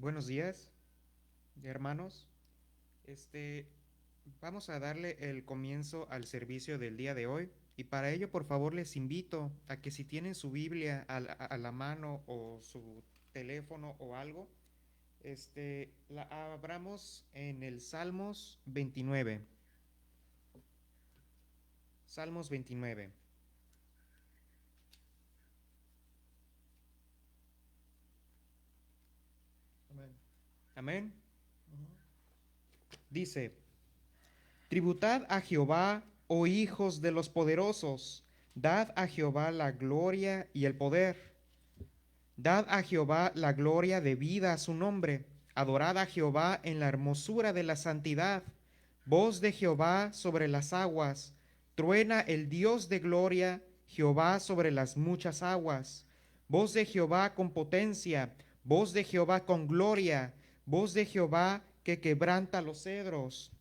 Buenos días, hermanos. Este, Vamos a darle el comienzo al servicio del día de hoy y para ello, por favor, les invito a que si tienen su Biblia a la mano o su teléfono o algo, la abramos en el Salmos 29. Salmos 29. Amén. Amén. Dice: Tributad a Jehová, oh hijos de los poderosos, dad a Jehová la gloria y el poder. Dad a Jehová la gloria debida a su nombre. Adorad a Jehová en la hermosura de la santidad. Voz de Jehová sobre las aguas. Truena el Dios de gloria, Jehová sobre las muchas aguas. Voz de Jehová con potencia. Voz de Jehová con gloria. Voz de Jehová que quebranta los cedros.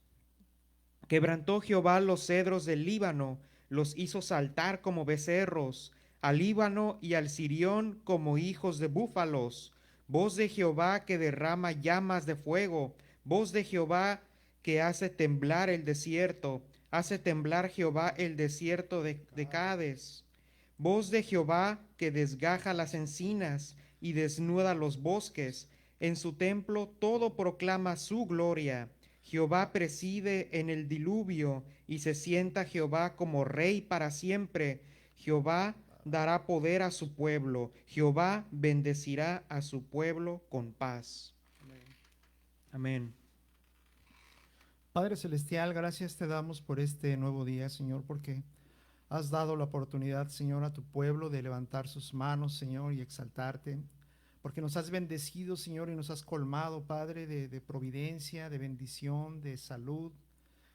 Quebrantó Jehová los cedros del Líbano, los hizo saltar como becerros, al Líbano y al Sirión como hijos de búfalos. Voz de Jehová que derrama llamas de fuego, voz de Jehová que hace temblar el desierto, hace temblar Jehová el desierto de Cades. Voz de Jehová que desgaja las encinas y desnuda los bosques. En su templo todo proclama su gloria. Jehová preside en el diluvio y se sienta Jehová como rey para siempre. Jehová dará poder a su pueblo. Jehová bendecirá a su pueblo con paz. Amén. Padre Celestial, gracias te damos por este nuevo día, Señor, porque has dado la oportunidad, Señor, a tu pueblo de levantar sus manos, Señor, y exaltarte. Porque nos has bendecido, Señor, y nos has colmado, Padre, de providencia, de bendición, de salud.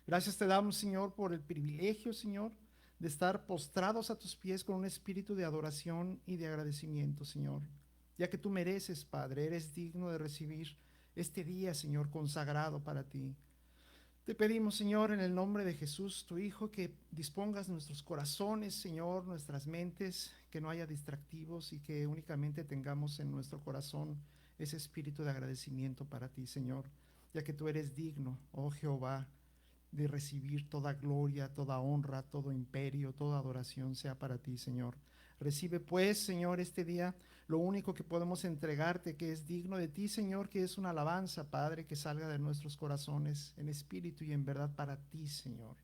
Gracias te damos, Señor, por el privilegio, Señor, de estar postrados a tus pies con un espíritu de adoración y de agradecimiento, Señor. Ya que tú mereces, Padre, eres digno de recibir este día, Señor, consagrado para ti. Te pedimos, Señor, en el nombre de Jesús, tu Hijo, que dispongas nuestros corazones, Señor, nuestras mentes, que no haya distractivos y que únicamente tengamos en nuestro corazón ese espíritu de agradecimiento para ti, Señor, ya que tú eres digno, oh Jehová, de recibir toda gloria, toda honra, todo imperio, toda adoración sea para ti, Señor. Recibe pues, Señor, este día lo único que podemos entregarte, que es digno de ti, Señor, que es una alabanza, Padre, que salga de nuestros corazones en espíritu y en verdad para ti, Señor.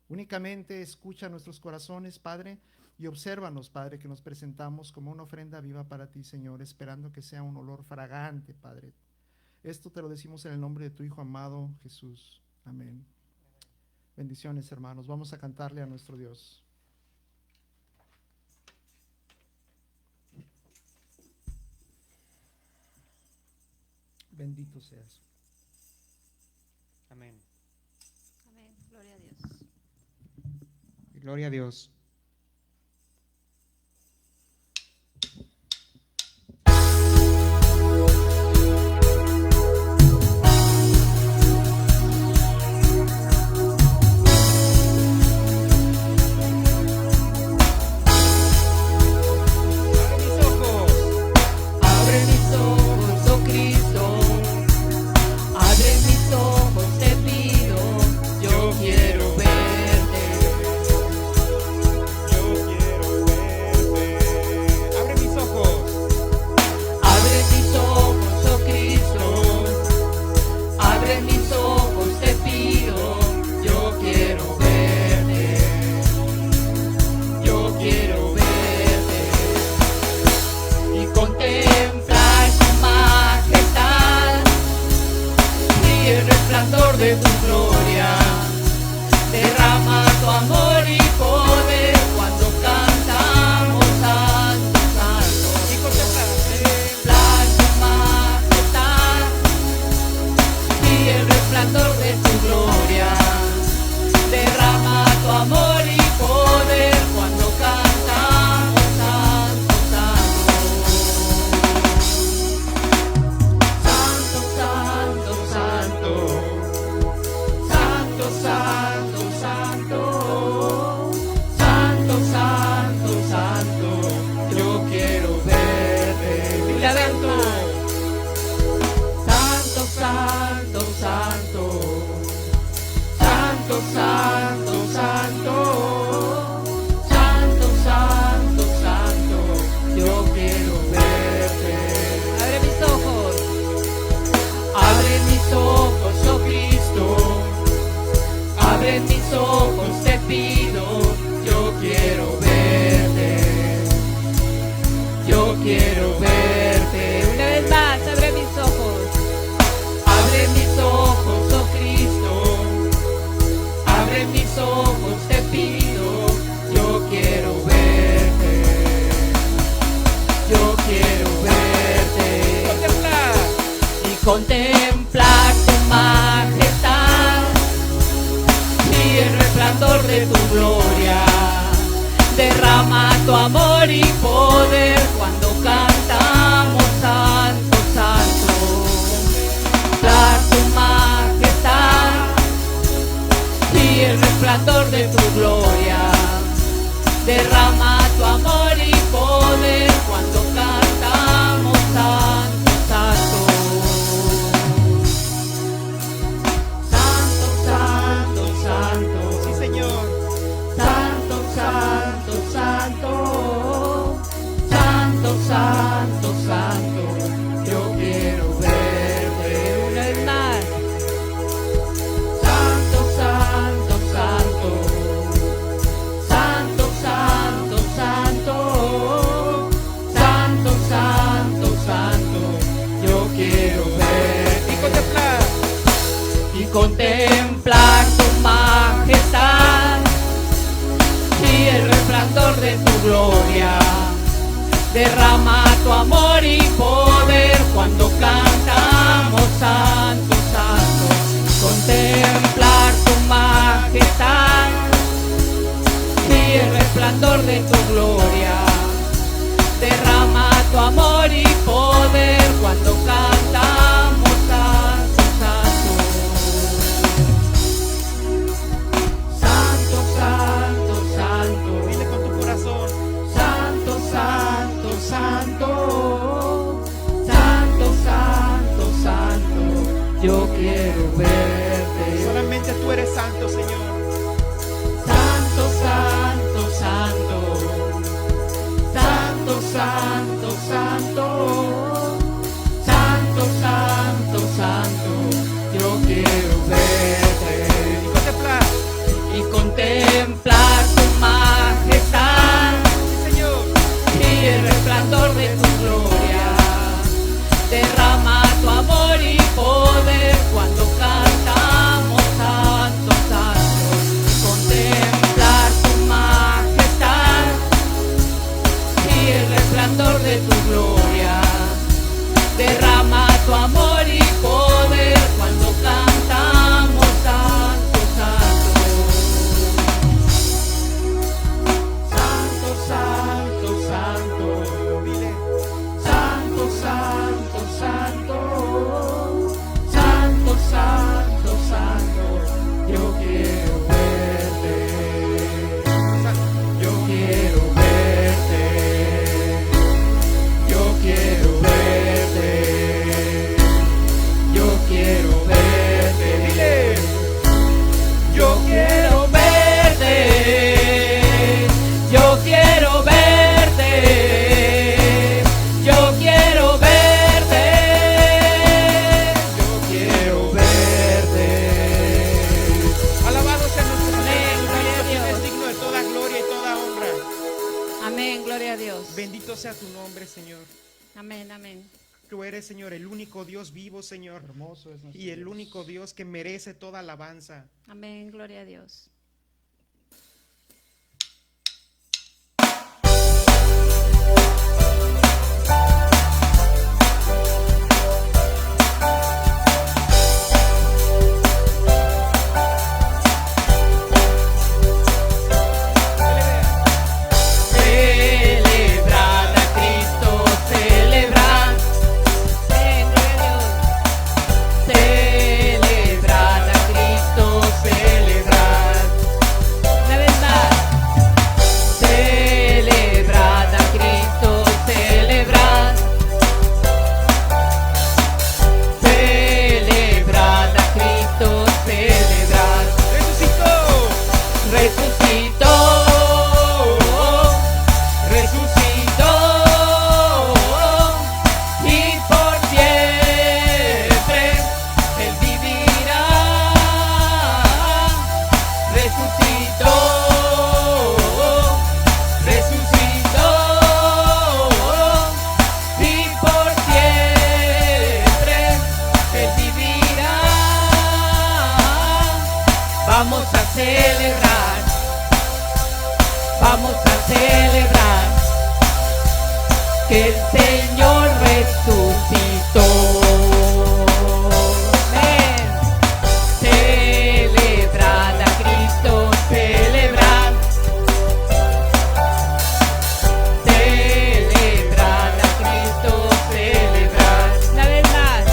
Únicamente escucha nuestros corazones, Padre, y obsérvanos, Padre, que nos presentamos como una ofrenda viva para ti, Señor, esperando que sea un olor fragante, Padre. Esto te lo decimos en el nombre de tu Hijo amado, Jesús. Amén. Bendiciones, hermanos. Vamos a cantarle a nuestro Dios. Bendito seas. Amén. Amén. Gloria a Dios. Gloria a Dios. santo, santo, santo, santo, santo, yo quiero verte. Abre mis ojos. Abre mis ojos, oh Cristo, abre mis ojos, te pido, yo quiero verte, yo quiero verte. Una vez más, abre mis ojos. Abre mis ojos, oh Cristo, abre mis ojos, te pido, yo quiero verte, yo quiero verte. Contemplar tu majestad y el resplandor de tu gloria. Derrama tu amor y poder cuando cantamos santo, santo. Contemplar tu majestad y el resplandor de tu gloria. Derrama tu amor y poder cuando cantamos santo, santo. Sí, Señor. Santo, santo, santo, santo, santo, santo, yo quiero verte. Una vez más. Santo, santo, santo, santo, santo, santo, santo, santo, santo, yo quiero verte. Y contemplar tu majestad y el resplandor de tu gloria. Derrama tu amor y poder cuando cantamos santo, santo. Contemplar tu majestad y el resplandor de tu gloria. Derrama tu amor y poder cuando cantamos santo, santo. Santo, santo, santo. Dile con tu corazón. Santo, santo, santo. Santo, santo, santo. Yo quiero verte. Solamente tú eres santo, Señor. Santo, santo, santo. Santo, santo, santo. Santo, santo, santo. Yo quiero verte. Y contemplar. Y contemplar tu majestad Sí, Señor. y el resplandor de tu gloria. Derrama tu amor y poder cuando cantamos santo, santo. Contemplar tu majestad y el resplandor de tu gloria. Derrama tu amor y poder cuando cantamos santo, santo. Santo, santo, santo. Dile. Santo, santo, santo. Santo, santo, santo. Yo quiero verte. Yo quiero verte. Yo quiero verte. Yo quiero verte. Dile. Yo quiero verte. Yo quiero verte. Yo quiero verte. Yo quiero verte. Alabado sea nuestro Amén, Señor. gloria a Cristo, que Dios. es digno de toda gloria y toda honra. Amén, gloria a Dios. Bendito sea tu nombre, Señor. Amén, amén. Tú eres, Señor, el único Dios vivo, Señor. Hermoso es nuestro Y el Dios. único Dios que merece toda alabanza. Amén, gloria a Dios. Celebrad a Cristo, celebrad. Amén, gloria a Dios. Celebrad a Cristo, celebrad. vamos a celebrar, vamos a celebrar que el Señor resucitó. Ven, celebrad a Cristo, celebrad, celebrad a Cristo, celebrad. Una vez más,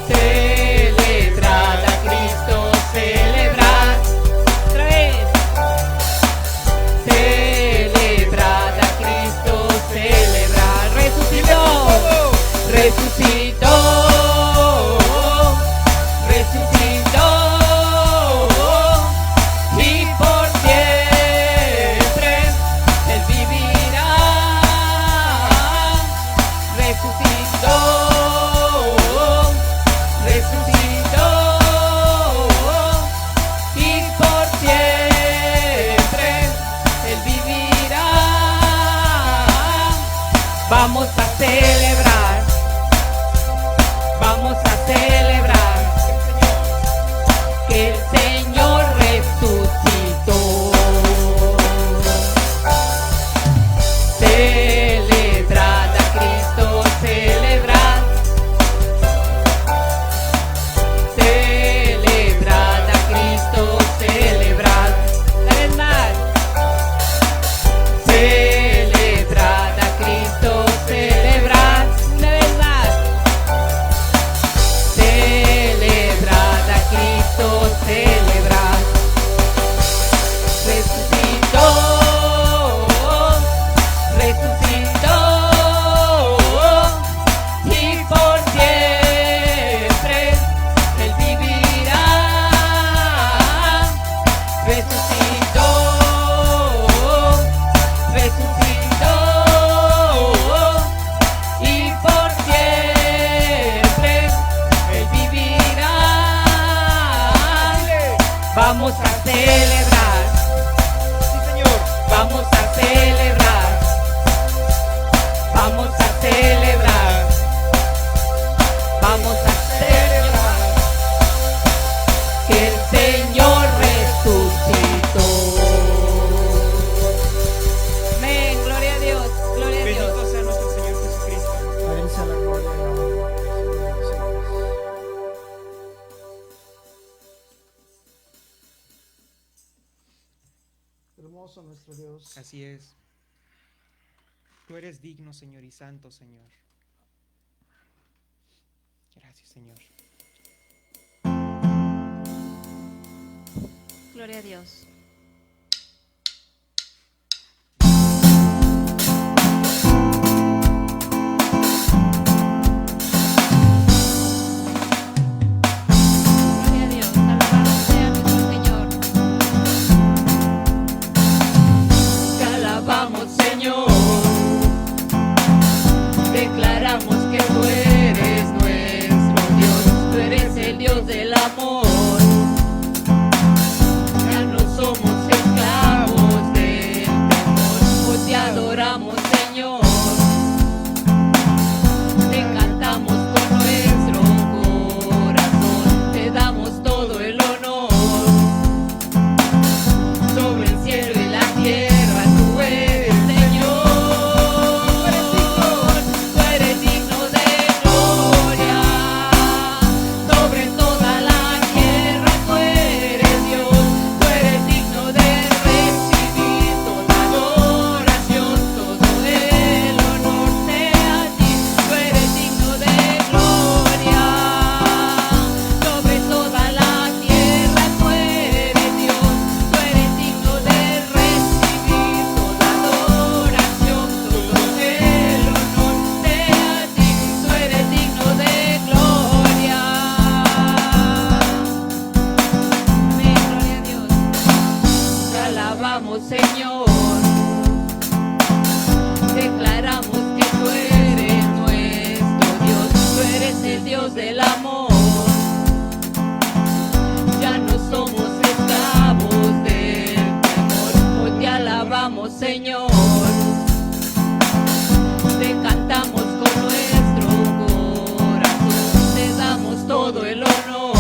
celebrad a Cristo, celebrad. Otra vez, celebrad a Cristo, celebrad. Resucitó, resucitó, resucitó, y por siempre Él vivirá. Resucitó, resucitó, y por siempre Él vivirá. Vamos a celebrar, vamos a celebrar que el Señor resucitó. Celebrad a Cristo, celebrad, celebrad a Cristo, celebrad. Una vez más, celebrad a Cristo, celebrad. Una vez más, celebrad a Cristo, celebrad. Resucitó, resucitó, y por siempre Él vivirá. Resucitó, resucitó, y por siempre Él vivirá. Vamos a celebrar, Sí, Señor. vamos a celebrar, vamos a celebrar, vamos a celebrar que el Señor resucitó. Amén, gloria a Dios, gloria a Dios. Bendito sea nuestro Señor Jesucristo. A Él sea la gloria y la honra por los siglos de los siglos. Hermoso nuestro Dios. Así es. Tú eres digno, Señor, y santo, Señor. Gracias, Señor. Gloria a Dios. Gloria a Dios. Alabado sea nuestro Señor. Te alabamos, Señor, declaramos que tú eres nuestro Dios, tú eres el Dios del amor. Ya no somos esclavos del temor, pues te adoramos, Señor. Te cantamos con nuestro corazón, te damos todo el honor. Sobre el cielo y la tierra tú eres, Señor. Tú eres digno de gloria. Sobre toda la tierra tú eres Dios. Tú eres digno de recibir toda adoración, todo el honor sea a ti. Tú eres digno de gloria. Sobre toda la tierra tú eres Dios. Tú eres digno de recibir toda adoración, todo el honor sea a ti. Tú eres digno de gloria. Amén, gloria a Dios. Te alabamos, Señor. Declaramos que tú eres nuestro Dios. Tú eres el Dios del amor. Ya no somos esclavos del temor. Hoy te alabamos, Señor. Te cantamos con nuestro corazón. Te damos todo el honor.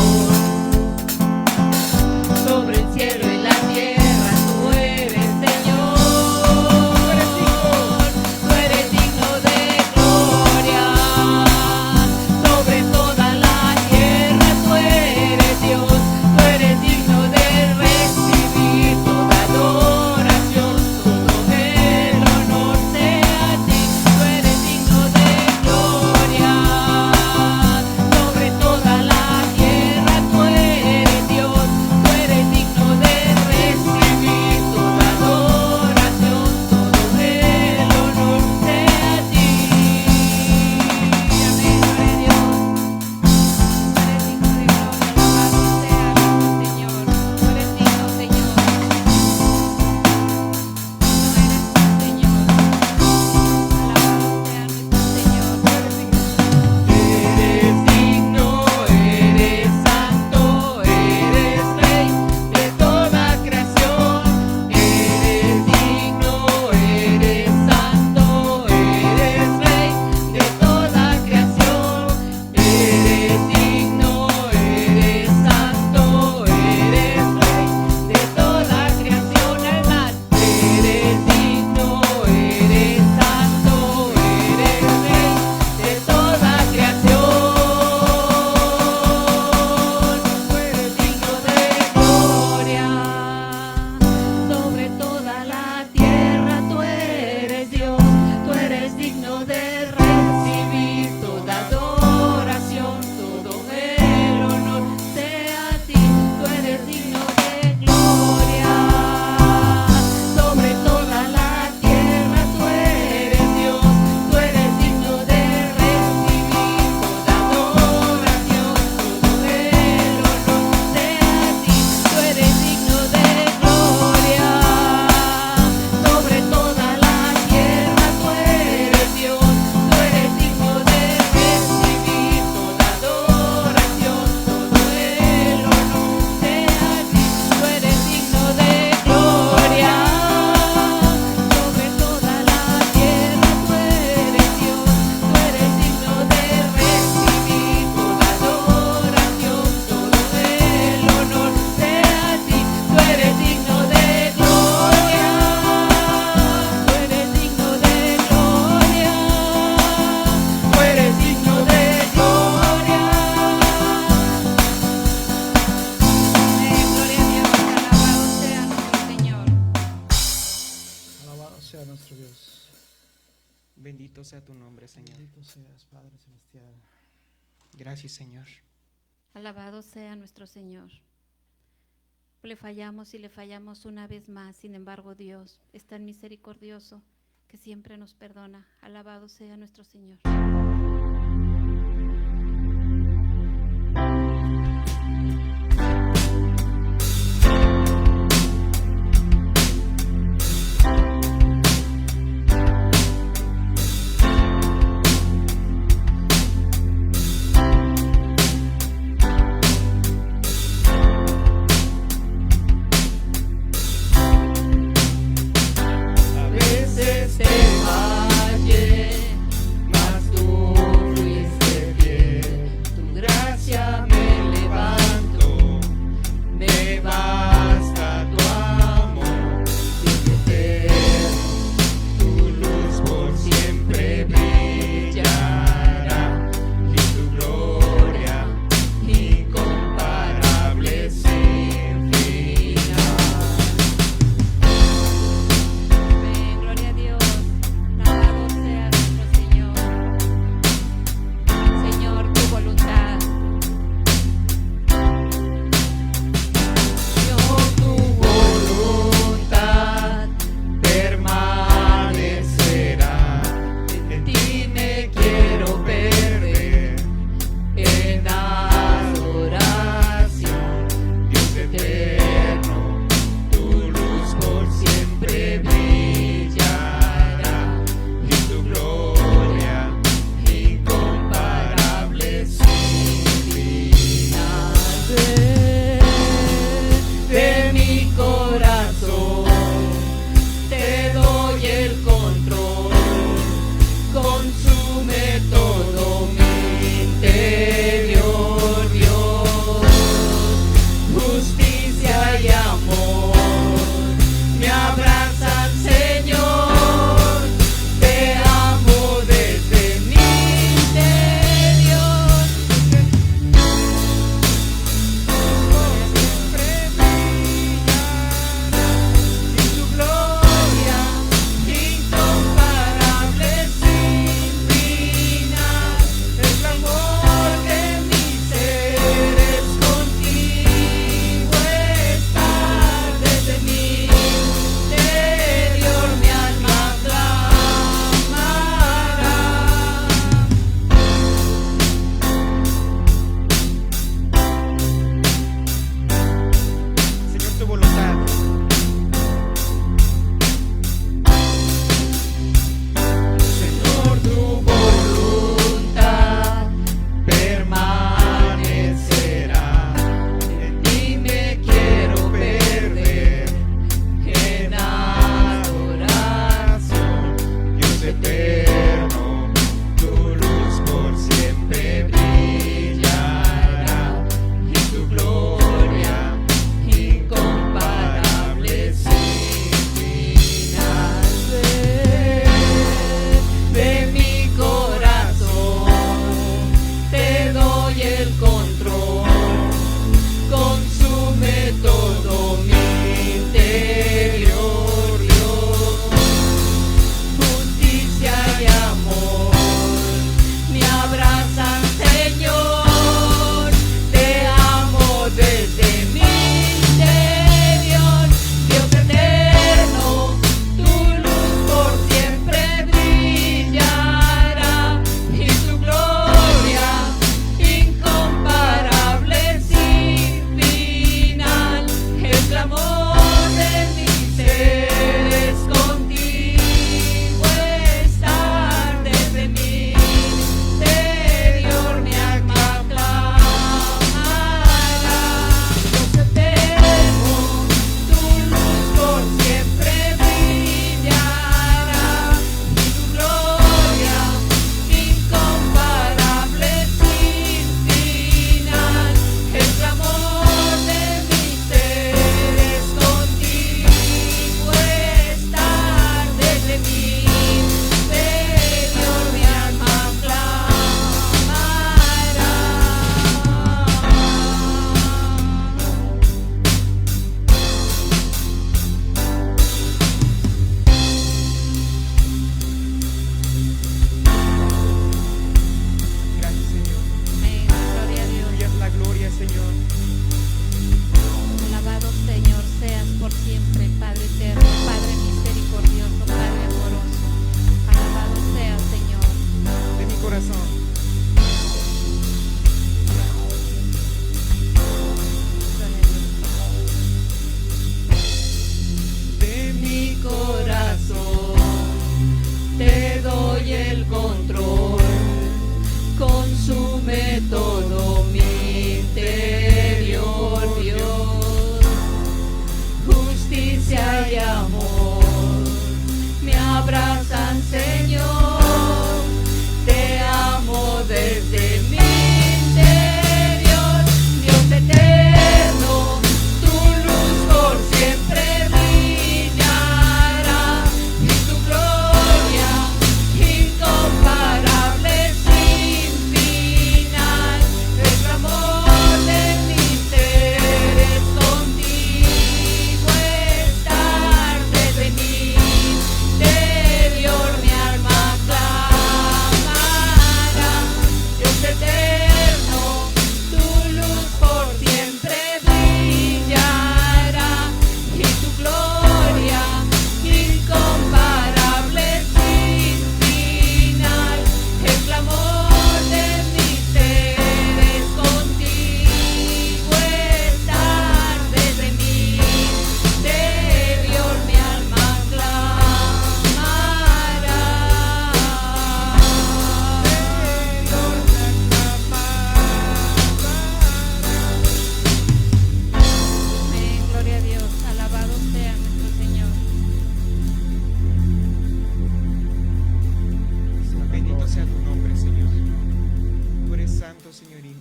Gracias, Señor. Alabado sea nuestro Señor. Le fallamos y le fallamos una vez más, sin embargo Dios es tan misericordioso que siempre nos perdona. Alabado sea nuestro Señor. A veces te fallé, mas tú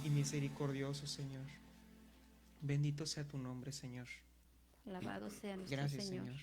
y misericordioso, Señor. Bendito sea tu nombre, Señor. Alabado sea nuestro Gracias, Señor. Señor.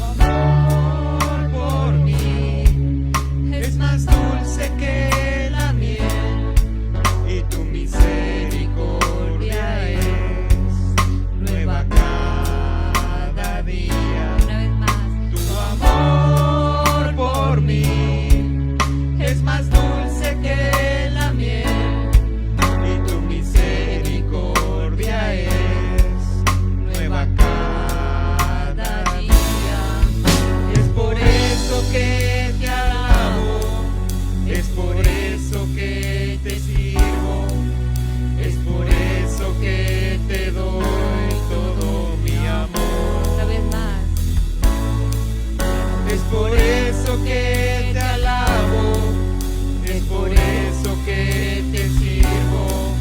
Amor por mí es más dulce que la miel, Y tu misericordia es nueva cada día. Una vez más, Tu amor por mí es más dulce que la miel, y tu misericordia es nueva cada día. Es por eso que te alabo, es por eso que te sirvo, es por eso que te doy todo mi amor. una vez más, Es por eso que te alabo, es por eso que te sirvo,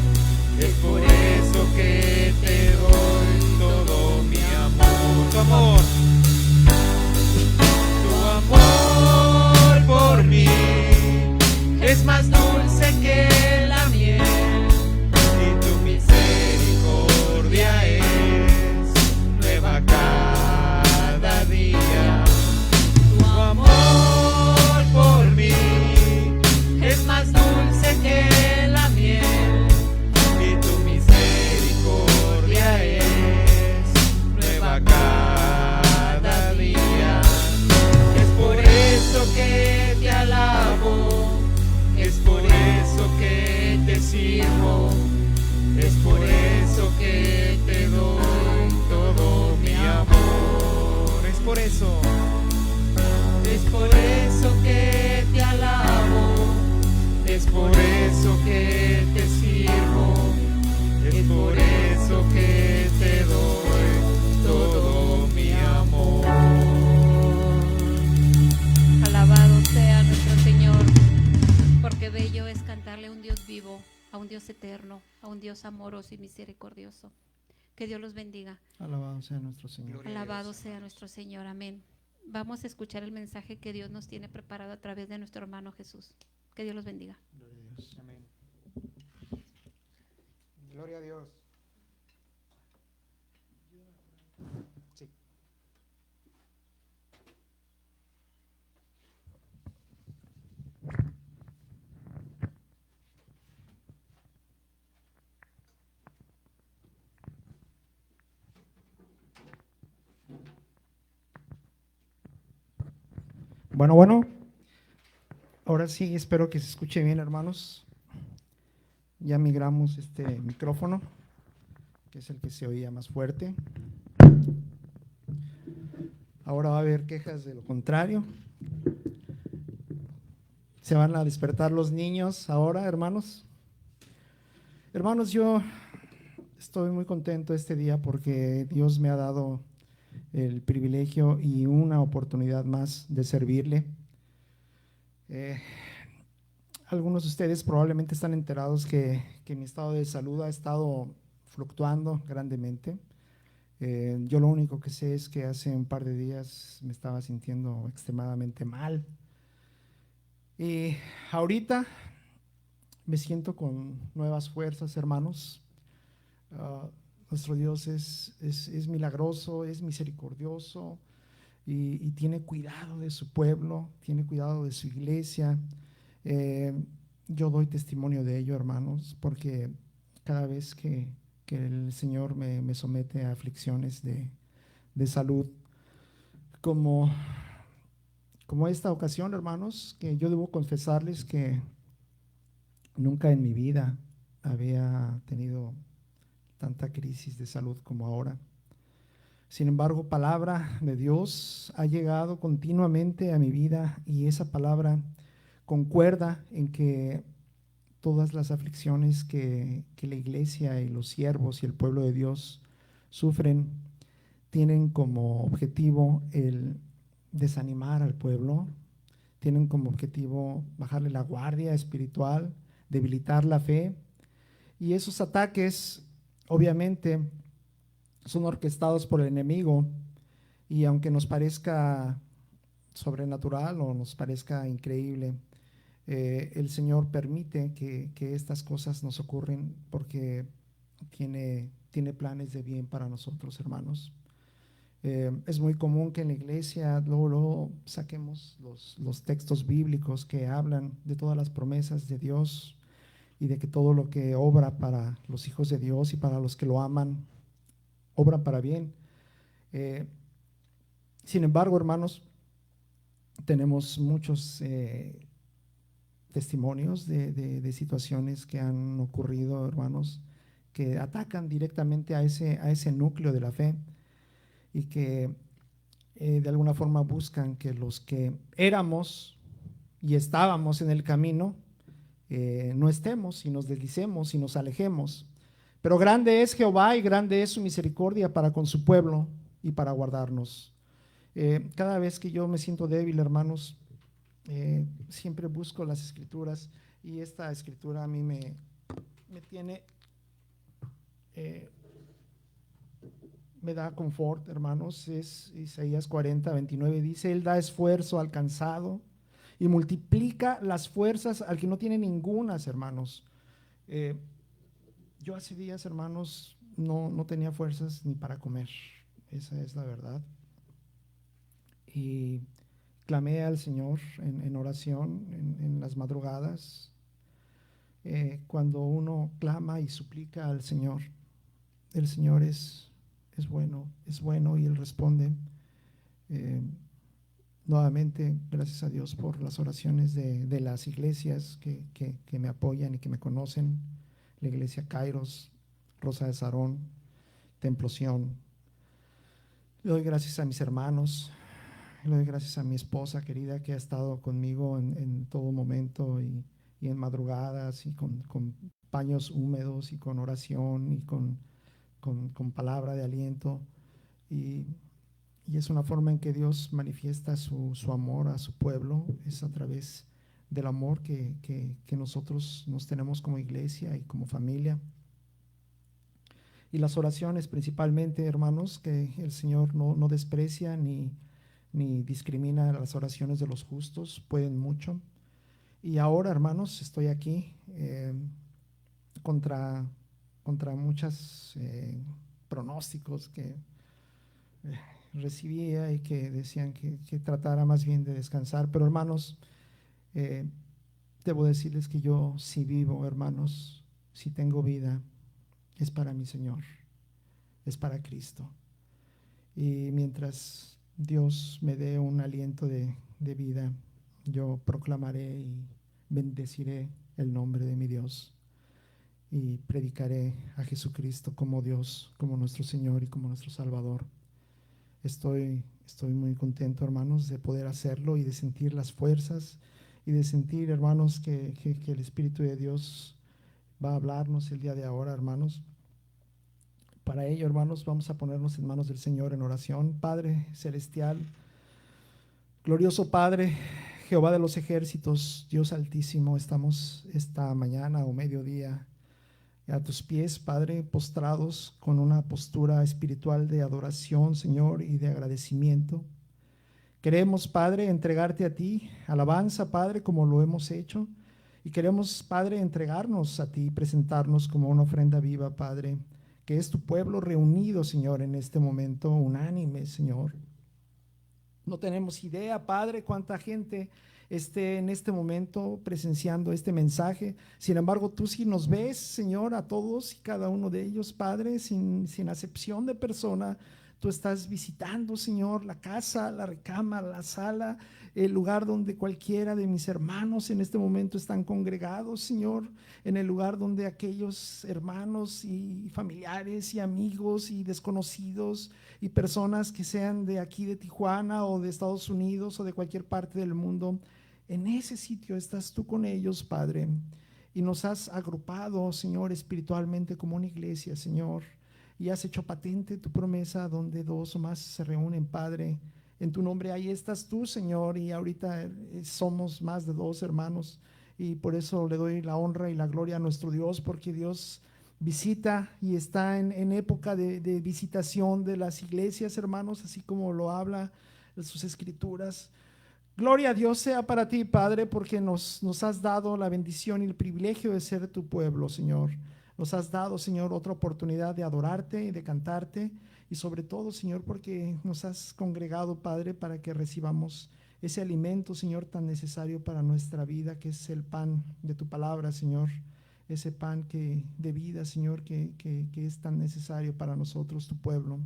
es por eso que te doy todo mi amor. tu amor. Tu amor por mí es más dulce que la miel, y tu misericordia es nueva cada día. Tu amor por mí es más dulce que la miel, y tu misericordia es nueva cada día. Es por eso que te alabo, es por eso que te sirvo, es por eso que te doy todo mi amor. Es por eso. Es por eso que te alabo, es por eso que te sirvo, es por eso que te doy todo mi amor. alabado sea nuestro Señor, porque bello es cantarle a un Dios vivo, a un Dios eterno, a un Dios amoroso y misericordioso. Que Dios los bendiga. Alabado sea nuestro Señor. Gloria a Alabado Dios. sea nuestro Señor. Amén. Vamos a escuchar el mensaje que Dios nos tiene preparado a través de nuestro hermano Jesús. Que Dios los bendiga. Gloria a Dios. Amén. Gloria a Dios. Sí. Bueno, ahora sí espero que se escuche bien, hermanos. Ya migramos este micrófono, que es el que se oía más fuerte. Ahora va a haber quejas de lo contrario. Se van a despertar los niños ahora, hermanos. Hermanos, yo estoy muy contento este día porque Dios me ha dado el privilegio y una oportunidad más de servirle. Algunos de ustedes probablemente están enterados que mi estado de salud ha estado fluctuando grandemente. Yo lo único que sé es que hace un par de días me estaba sintiendo extremadamente mal. Y ahorita me siento con nuevas fuerzas, hermanos. Nuestro Dios es milagroso, es misericordioso y tiene cuidado de su pueblo, tiene cuidado de su iglesia. Yo doy testimonio de ello, hermanos, porque cada vez que el Señor me somete a aflicciones de salud, como esta ocasión, hermanos, que yo debo confesarles que nunca en mi vida había tenido tanta crisis de salud como ahora. Sin embargo, palabra de Dios ha llegado continuamente a mi vida y esa palabra concuerda en que todas las aflicciones que la iglesia y los siervos y el pueblo de Dios sufren tienen como objetivo el desanimar al pueblo, tienen como objetivo bajarle la guardia espiritual, debilitar la fe, y esos ataques obviamente son orquestados por el enemigo, y aunque nos parezca sobrenatural o nos parezca increíble, el Señor permite que estas cosas nos ocurren porque tiene planes de bien para nosotros, hermanos. Es muy común que en la iglesia luego saquemos los textos bíblicos que hablan de todas las promesas de Dios y de que todo lo que obra para los hijos de Dios y para los que lo aman, obra para bien. Sin embargo, hermanos, tenemos muchos testimonios de situaciones que han ocurrido, hermanos, que atacan directamente a ese núcleo de la fe y que de alguna forma buscan que los que éramos y estábamos en el camino no estemos y nos deslicemos y nos alejemos. Pero grande es Jehová y grande es su misericordia para con su pueblo y para guardarnos. Cada vez que yo me siento débil, hermanos, siempre busco las escrituras, y esta escritura a mí me tiene, me da confort, hermanos. Es Isaías 40:29, dice: Él da esfuerzo al cansado y multiplica las fuerzas al que no tiene ningunas, hermanos. Yo hace días, hermanos, no tenía fuerzas ni para comer, esa es la verdad, y clamé al Señor en oración, en las madrugadas. Cuando uno clama y suplica al Señor, el Señor es bueno y Él responde. Nuevamente, gracias a Dios por las oraciones de las iglesias que me apoyan y que me conocen: la iglesia Kairos, Rosa de Sarón, Templo Sión. Le doy gracias a mis hermanos, le doy gracias a mi esposa querida que ha estado conmigo en todo momento, y en madrugadas, y con paños húmedos, y con oración, y con palabra de aliento. Y es una forma en que Dios manifiesta su amor a su pueblo, es a través del amor que nosotros nos tenemos como iglesia y como familia. Y las oraciones principalmente, hermanos, que el Señor no desprecia ni discrimina las oraciones de los justos, pueden mucho. Y ahora, hermanos, estoy aquí contra muchos pronósticos que recibía y que decían que tratara más bien de descansar. Pero, hermanos, debo decirles que yo, si vivo, hermanos, si tengo vida, es para mi Señor, es para Cristo. Y mientras Dios me dé un aliento de vida, yo proclamaré y bendeciré el nombre de mi Dios, y predicaré a Jesucristo como Dios, como nuestro Señor y como nuestro Salvador. Estoy muy contento, hermanos, de poder hacerlo y de sentir las fuerzas y de sentir, hermanos, que el Espíritu de Dios va a hablarnos el día de ahora, hermanos. Para ello, hermanos, vamos a ponernos en manos del Señor en oración. Padre celestial, glorioso Padre, Jehová de los ejércitos, Dios altísimo, estamos esta mañana o mediodía a tus pies, Padre, postrados con una postura espiritual de adoración, Señor, y de agradecimiento. Queremos, Padre, entregarte a ti alabanza, Padre, como lo hemos hecho, y queremos, Padre, entregarnos a ti, presentarnos como una ofrenda viva, Padre, que es tu pueblo reunido, Señor, en este momento, unánime, Señor. No tenemos idea, Padre, cuánta gente esté en este momento presenciando este mensaje. Sin embargo, tú sí nos ves, Señor, a todos y cada uno de ellos, Padre, sin acepción de persona. Tú estás visitando, Señor, la casa, la recámara, la sala, el lugar donde cualquiera de mis hermanos en este momento están congregados, Señor, en el lugar donde aquellos hermanos y familiares y amigos y desconocidos y personas que sean de aquí de Tijuana o de Estados Unidos o de cualquier parte del mundo, en ese sitio estás tú con ellos, Padre, y nos has agrupado, Señor, espiritualmente como una iglesia, Señor, y has hecho patente tu promesa: donde dos o más se reúnen, Padre, En tu nombre ahí estás tú, Señor, y ahorita somos más de 2 hermanos, y por eso le doy la honra y la gloria a nuestro Dios, porque Dios visita y está en época de visitación de las iglesias, hermanos, así como lo habla en sus escrituras. Gloria a Dios sea para ti, Padre, porque nos has dado la bendición y el privilegio de ser tu pueblo, Señor. Nos has dado, Señor, otra oportunidad de adorarte y de cantarte, y sobre todo, Señor, porque nos has congregado, Padre, para que recibamos ese alimento, Señor, tan necesario para nuestra vida, que es el pan de tu palabra, Señor. Ese pan de vida, Señor, que es tan necesario para nosotros, tu pueblo.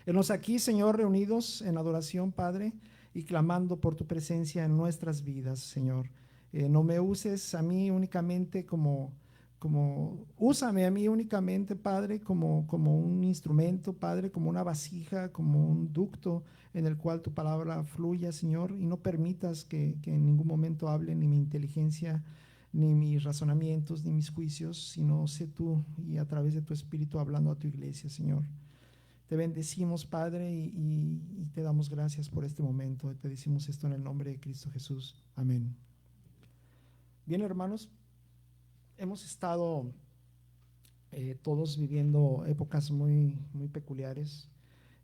Hemos aquí, Señor, reunidos en adoración, Padre, y clamando por tu presencia en nuestras vidas, Señor. No me uses a mí únicamente úsame a mí únicamente, Padre, como un instrumento, Padre, como una vasija, como un ducto en el cual tu palabra fluya, Señor, y no permitas que en ningún momento hable ni mi inteligencia, ni mis razonamientos, ni mis juicios, sino sé tú y a través de tu Espíritu hablando a tu iglesia, Señor. Te bendecimos, Padre, y te damos gracias por este momento. Te decimos esto en el nombre de Cristo Jesús. Amén. Bien, hermanos, hemos estado todos viviendo épocas muy, muy peculiares.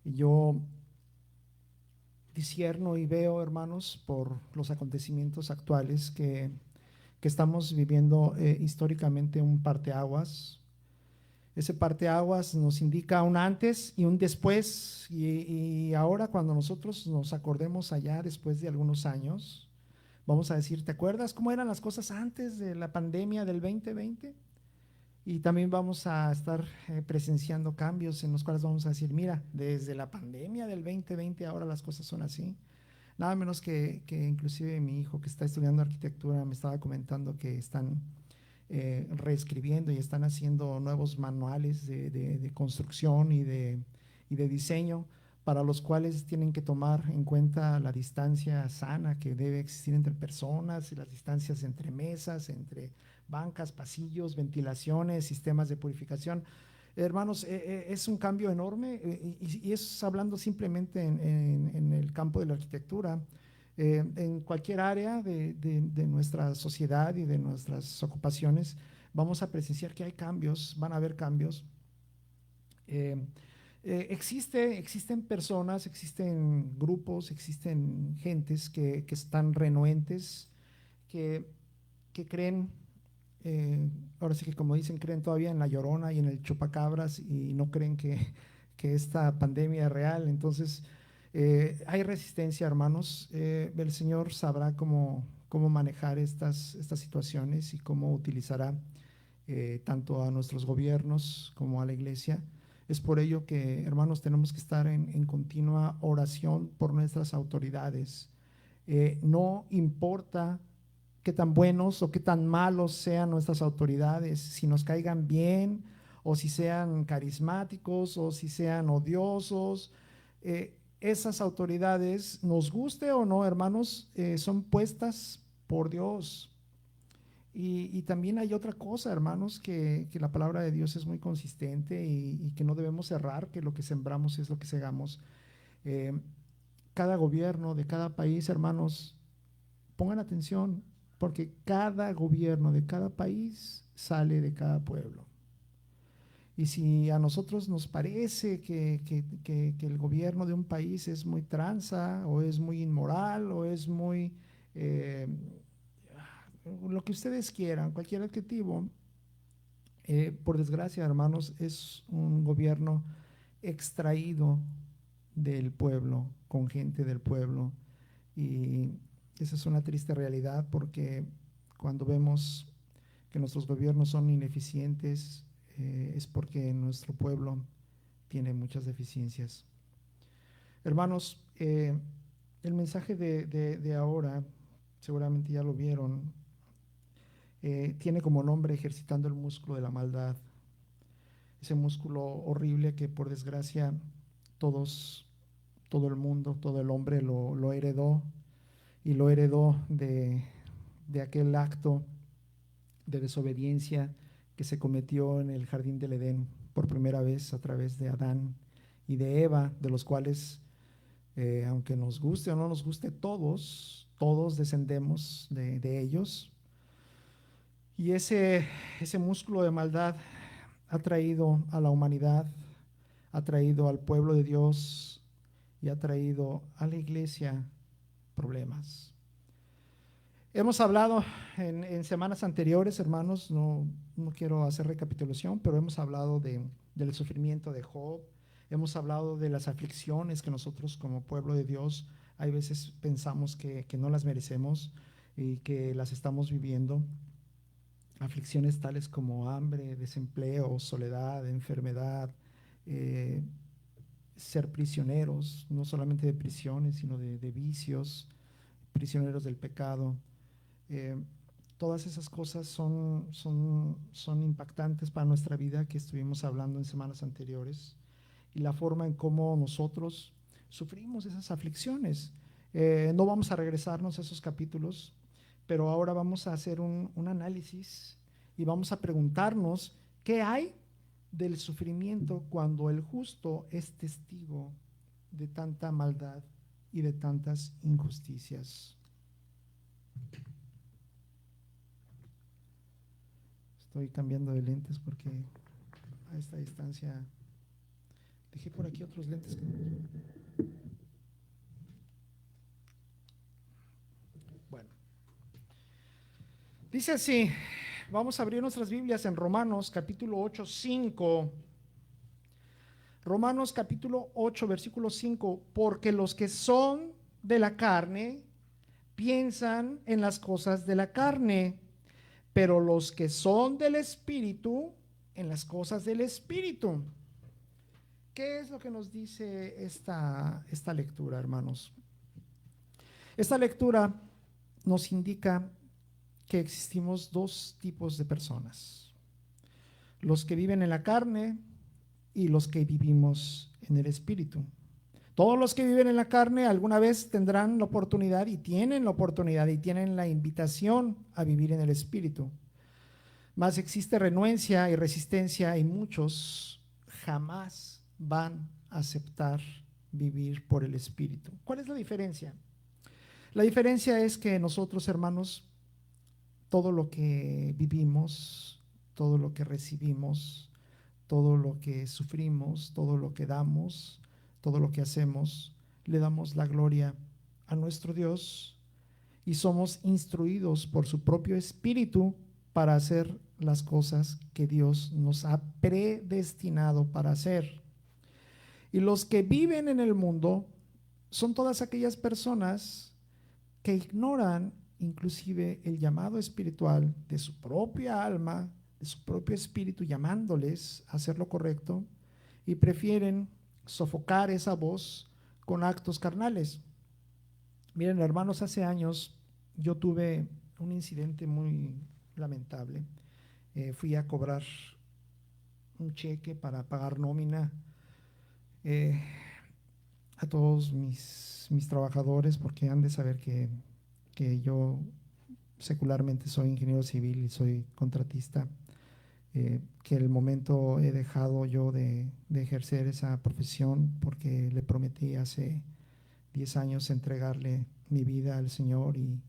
Y yo discierno y veo, hermanos, por los acontecimientos actuales que estamos viviendo históricamente un parteaguas. Ese parteaguas nos indica un antes y un después, y ahora cuando nosotros nos acordemos allá después de algunos años, vamos a decir, ¿te acuerdas cómo eran las cosas antes de la pandemia del 2020? Y también vamos a estar presenciando cambios en los cuales vamos a decir, mira, desde la pandemia del 2020 ahora las cosas son así. Nada menos que inclusive mi hijo que está estudiando arquitectura me estaba comentando que están reescribiendo y están haciendo nuevos manuales de construcción y de diseño, para los cuales tienen que tomar en cuenta la distancia sana que debe existir entre personas, y las distancias entre mesas, entre bancas, pasillos, ventilaciones, sistemas de purificación. Hermanos, es un cambio enorme, y es hablando simplemente en el campo de la arquitectura. En cualquier área de nuestra sociedad y de nuestras ocupaciones vamos a presenciar que hay cambios, van a haber cambios. Existen personas, existen grupos, existen gentes que están renuentes, que creen, ahora sí que como dicen, creen todavía en la Llorona y en el chupacabras, y no creen que esta pandemia es real. Entonces hay resistencia, hermanos. El Señor sabrá cómo manejar estas situaciones y cómo utilizará tanto a nuestros gobiernos como a la iglesia. Es por ello que, hermanos, tenemos que estar en continua oración por nuestras autoridades. No importa qué tan buenos o qué tan malos sean nuestras autoridades, si nos caigan bien o si sean carismáticos o si sean odiosos, esas autoridades, nos guste o no, hermanos, son puestas por Dios. Y también hay otra cosa, hermanos, que la palabra de Dios es muy consistente, y que no debemos errar, que lo que sembramos es lo que segamos. Cada gobierno de cada país, hermanos, pongan atención, porque cada gobierno de cada país sale de cada pueblo. Y si a nosotros nos parece que el gobierno de un país es muy tranza, o es muy inmoral, o es muy lo que ustedes quieran, cualquier adjetivo, por desgracia, hermanos, es un gobierno extraído del pueblo, con gente del pueblo, y esa es una triste realidad, porque cuando vemos que nuestros gobiernos son ineficientes, es porque nuestro pueblo tiene muchas deficiencias. Hermanos, el mensaje de ahora, seguramente ya lo vieron, tiene como nombre ejercitando el músculo de la maldad. Ese músculo horrible que por desgracia todo el mundo, todo el hombre lo heredó, y lo heredó de aquel acto de desobediencia que se cometió en el jardín del Edén por primera vez a través de Adán y de Eva, de los cuales Aunque nos guste o no nos guste, todos descendemos de ellos. Y ese músculo de maldad ha traído a la humanidad, ha traído al pueblo de Dios y ha traído a la iglesia problemas. Hemos hablado en semanas anteriores, hermanos, no quiero hacer recapitulación, pero hemos hablado del sufrimiento de Job, hemos hablado de las aflicciones que nosotros como pueblo de Dios hay veces pensamos que no las merecemos y que las estamos viviendo. Aflicciones tales como hambre, desempleo, soledad, enfermedad, ser prisioneros, no solamente de prisiones, sino de vicios, prisioneros del pecado. Todas esas cosas son impactantes para nuestra vida, que estuvimos hablando en semanas anteriores, y la forma en cómo nosotros sufrimos esas aflicciones. No vamos a regresarnos a esos capítulos, pero ahora vamos a hacer un análisis y vamos a preguntarnos qué hay del sufrimiento cuando el justo es testigo de tanta maldad y de tantas injusticias. Estoy cambiando de lentes porque a esta distancia dejé por aquí otros lentes. Bueno, dice así, vamos a abrir nuestras Biblias en Romanos capítulo 8, 5. Romanos capítulo 8, versículo 5, porque los que son de la carne piensan en las cosas de la carne, pero los que son del Espíritu, en las cosas del Espíritu. ¿Qué es lo que nos dice esta lectura, hermanos? Esta lectura nos indica que existimos dos tipos de personas: los que viven en la carne y los que vivimos en el Espíritu. Todos los que viven en la carne alguna vez tendrán la oportunidad y tienen la invitación a vivir en el Espíritu. Mas existe renuencia y resistencia y muchos jamás van a aceptar vivir por el Espíritu. ¿Cuál es la diferencia? La diferencia es que nosotros, hermanos, todo lo que vivimos, todo lo que recibimos, todo lo que sufrimos, todo lo que damos, todo lo que hacemos, le damos la gloria a nuestro Dios y somos instruidos por su propio Espíritu para hacer las cosas que Dios nos ha predestinado para hacer. Y los que viven en el mundo son todas aquellas personas que ignoran inclusive el llamado espiritual de su propia alma, de su propio espíritu, llamándoles a hacer lo correcto, y prefieren sofocar esa voz con actos carnales. Miren, hermanos, hace años yo tuve un incidente muy lamentable. Fui a cobrar un cheque para pagar nómina a todos mis trabajadores, porque han de saber que yo secularmente soy ingeniero civil y soy contratista, que el momento he dejado yo de ejercer esa profesión porque le prometí hace 10 años entregarle mi vida al Señor y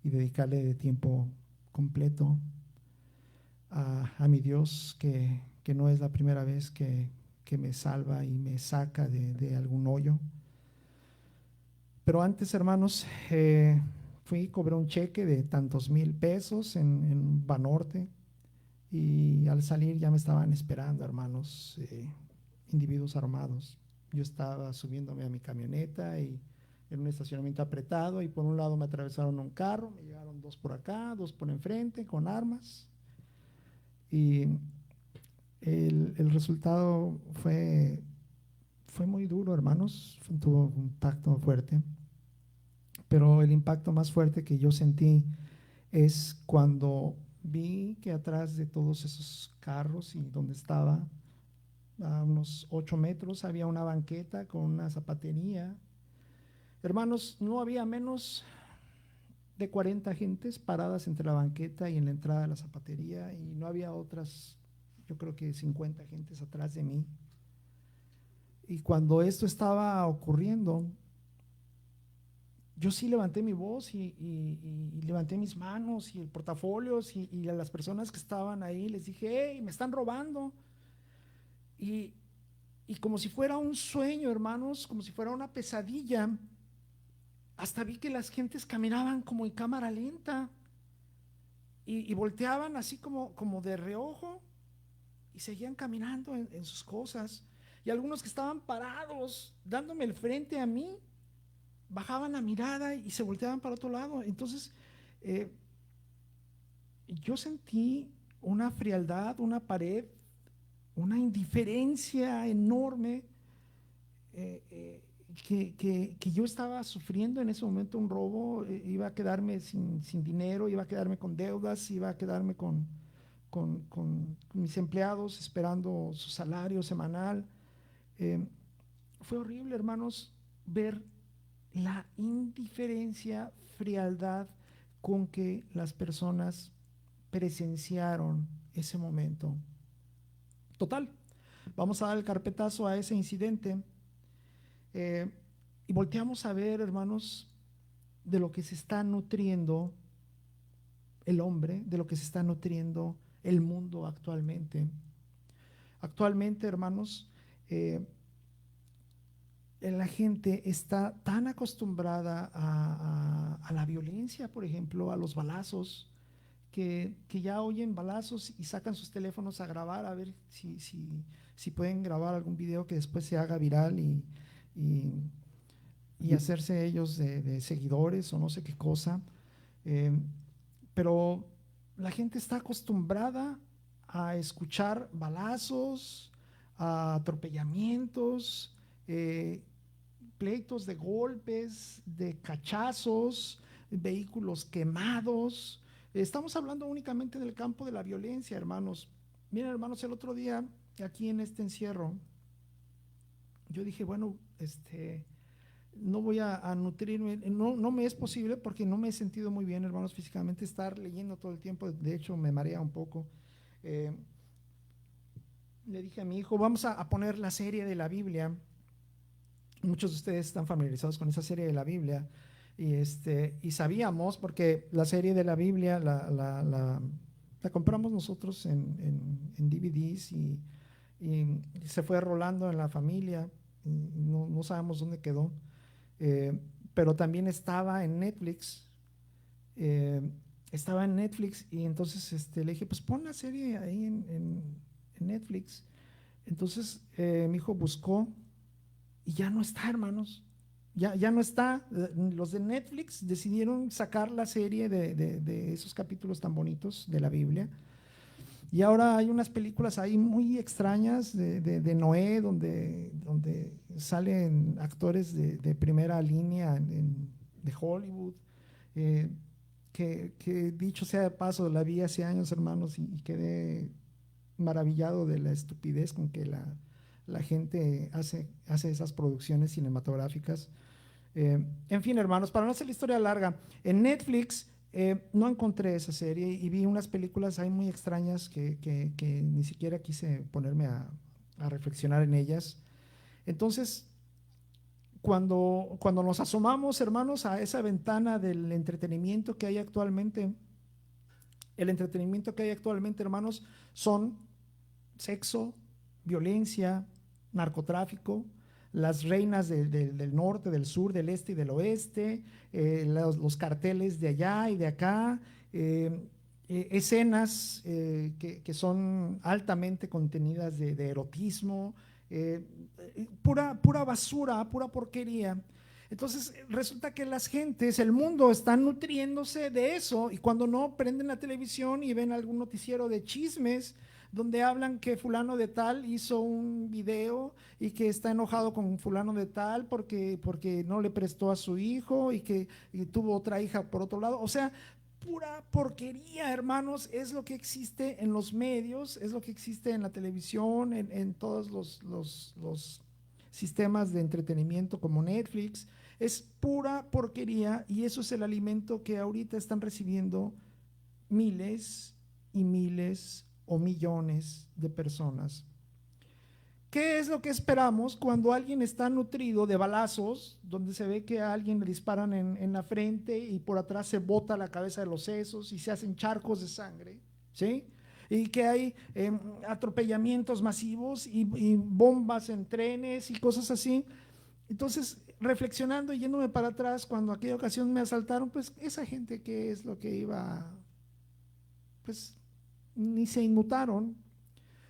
dedicarle de tiempo completo a mi Dios, que no es la primera vez que me salva y me saca de algún hoyo. Pero antes, hermanos, cobré un cheque de tantos mil pesos en Banorte, y al salir ya me estaban esperando, hermanos, individuos armados. Yo estaba subiéndome a mi camioneta y en un estacionamiento apretado, y por un lado me atravesaron un carro, me llegaron dos por acá, dos por enfrente con armas, y el resultado fue muy duro, hermanos. Tuvo un impacto fuerte, pero el impacto más fuerte que yo sentí es cuando vi que atrás de todos esos carros, y donde estaba a unos 8 metros, había una banqueta con una zapatería. Hermanos, no había menos de 40 gentes paradas entre la banqueta y en la entrada de la zapatería, y no había otras, yo creo que 50 gentes atrás de mí. Y cuando esto estaba ocurriendo, yo sí levanté mi voz y levanté mis manos y el portafolio y a las personas que estaban ahí les dije, hey, me están robando. Y, y como si fuera un sueño, hermanos, como si fuera una pesadilla, hasta vi que las gentes caminaban como en cámara lenta y volteaban así como de reojo y seguían caminando en sus cosas. Y algunos que estaban parados, dándome el frente a mí, bajaban la mirada y se volteaban para otro lado. Entonces, eh, yo sentí una frialdad, una pared, una indiferencia enorme, eh, eh, que yo estaba sufriendo en ese momento un robo. Iba a quedarme sin dinero, iba a quedarme con deudas, iba a quedarme con mis empleados esperando su salario semanal. Eh, Fue horrible, hermanos, ver la indiferencia, frialdad con que las personas presenciaron ese momento. Total, vamos a dar el carpetazo a ese incidente, eh, y volteamos a ver, hermanos, de lo que se está nutriendo el hombre, de lo que se está nutriendo el mundo actualmente. Actualmente, hermanos, la gente está tan acostumbrada a la violencia, por ejemplo, a los balazos, que ya oyen balazos y sacan sus teléfonos a grabar, a ver si pueden grabar algún video que después se haga viral y, y hacerse ellos de seguidores o no sé qué cosa. Eh, pero la gente está acostumbrada a escuchar balazos, a atropellamientos, pleitos de golpes, de cachazos, vehículos quemados. Estamos hablando únicamente del campo de la violencia, hermanos. Miren, hermanos, el otro día, aquí en este encierro, yo dije, bueno, no voy a nutrirme, no me es posible porque no me he sentido muy bien, hermanos, físicamente, estar leyendo todo el tiempo, de hecho me marea un poco. Le dije a mi hijo, vamos a poner la serie de la Biblia. Muchos de ustedes están familiarizados con esa serie de la Biblia y sabíamos, porque la serie de la Biblia la compramos nosotros en DVDs y se fue rolando en la familia, y no sabemos dónde quedó. Pero también estaba en Netflix. Estaba en Netflix y entonces le dije, pues pon la serie ahí en Netflix. Entonces mi hijo buscó y ya no está, hermanos. Ya no está. Los de Netflix decidieron sacar la serie de esos capítulos tan bonitos de la Biblia. Y ahora hay unas películas ahí muy extrañas de Noé, donde salen actores de primera línea de Hollywood, que dicho sea de paso, la vi hace años, hermanos, y quedé maravillado de la estupidez con que la gente hace esas producciones cinematográficas. En fin, hermanos, para no hacer la historia larga, en Netflix no encontré esa serie y vi unas películas ahí muy extrañas que ni siquiera quise ponerme a reflexionar en ellas. Entonces, cuando nos asomamos, hermanos, a esa ventana del entretenimiento que hay actualmente, el entretenimiento que hay actualmente, hermanos, son sexo, violencia, narcotráfico, las reinas del norte, del sur, del este y del oeste, los carteles de allá y de acá, escenas que son altamente contenidas de erotismo, pura basura, pura porquería. Entonces resulta que las gentes, el mundo está nutriéndose de eso, y cuando no prenden la televisión y ven algún noticiero de chismes donde hablan que fulano de tal hizo un video y que está enojado con fulano de tal porque no le prestó a su hijo y que tuvo otra hija por otro lado. O sea, pura porquería, hermanos, es lo que existe en los medios, es lo que existe en la televisión, en todos los sistemas de entretenimiento como Netflix. Es pura porquería, y eso es el alimento que ahorita están recibiendo miles y miles o millones de personas. ¿qué es lo que esperamos cuando alguien está nutrido de balazos, donde se ve que a alguien le disparan en la frente y por atrás se bota la cabeza de los sesos y se hacen charcos de sangre, ¿sí? Y que hay atropellamientos masivos y bombas en trenes y cosas así. Entonces, reflexionando y yéndome para atrás, cuando aquella ocasión me asaltaron, pues esa gente, ¿qué es lo que iba? Pues ni se inmutaron.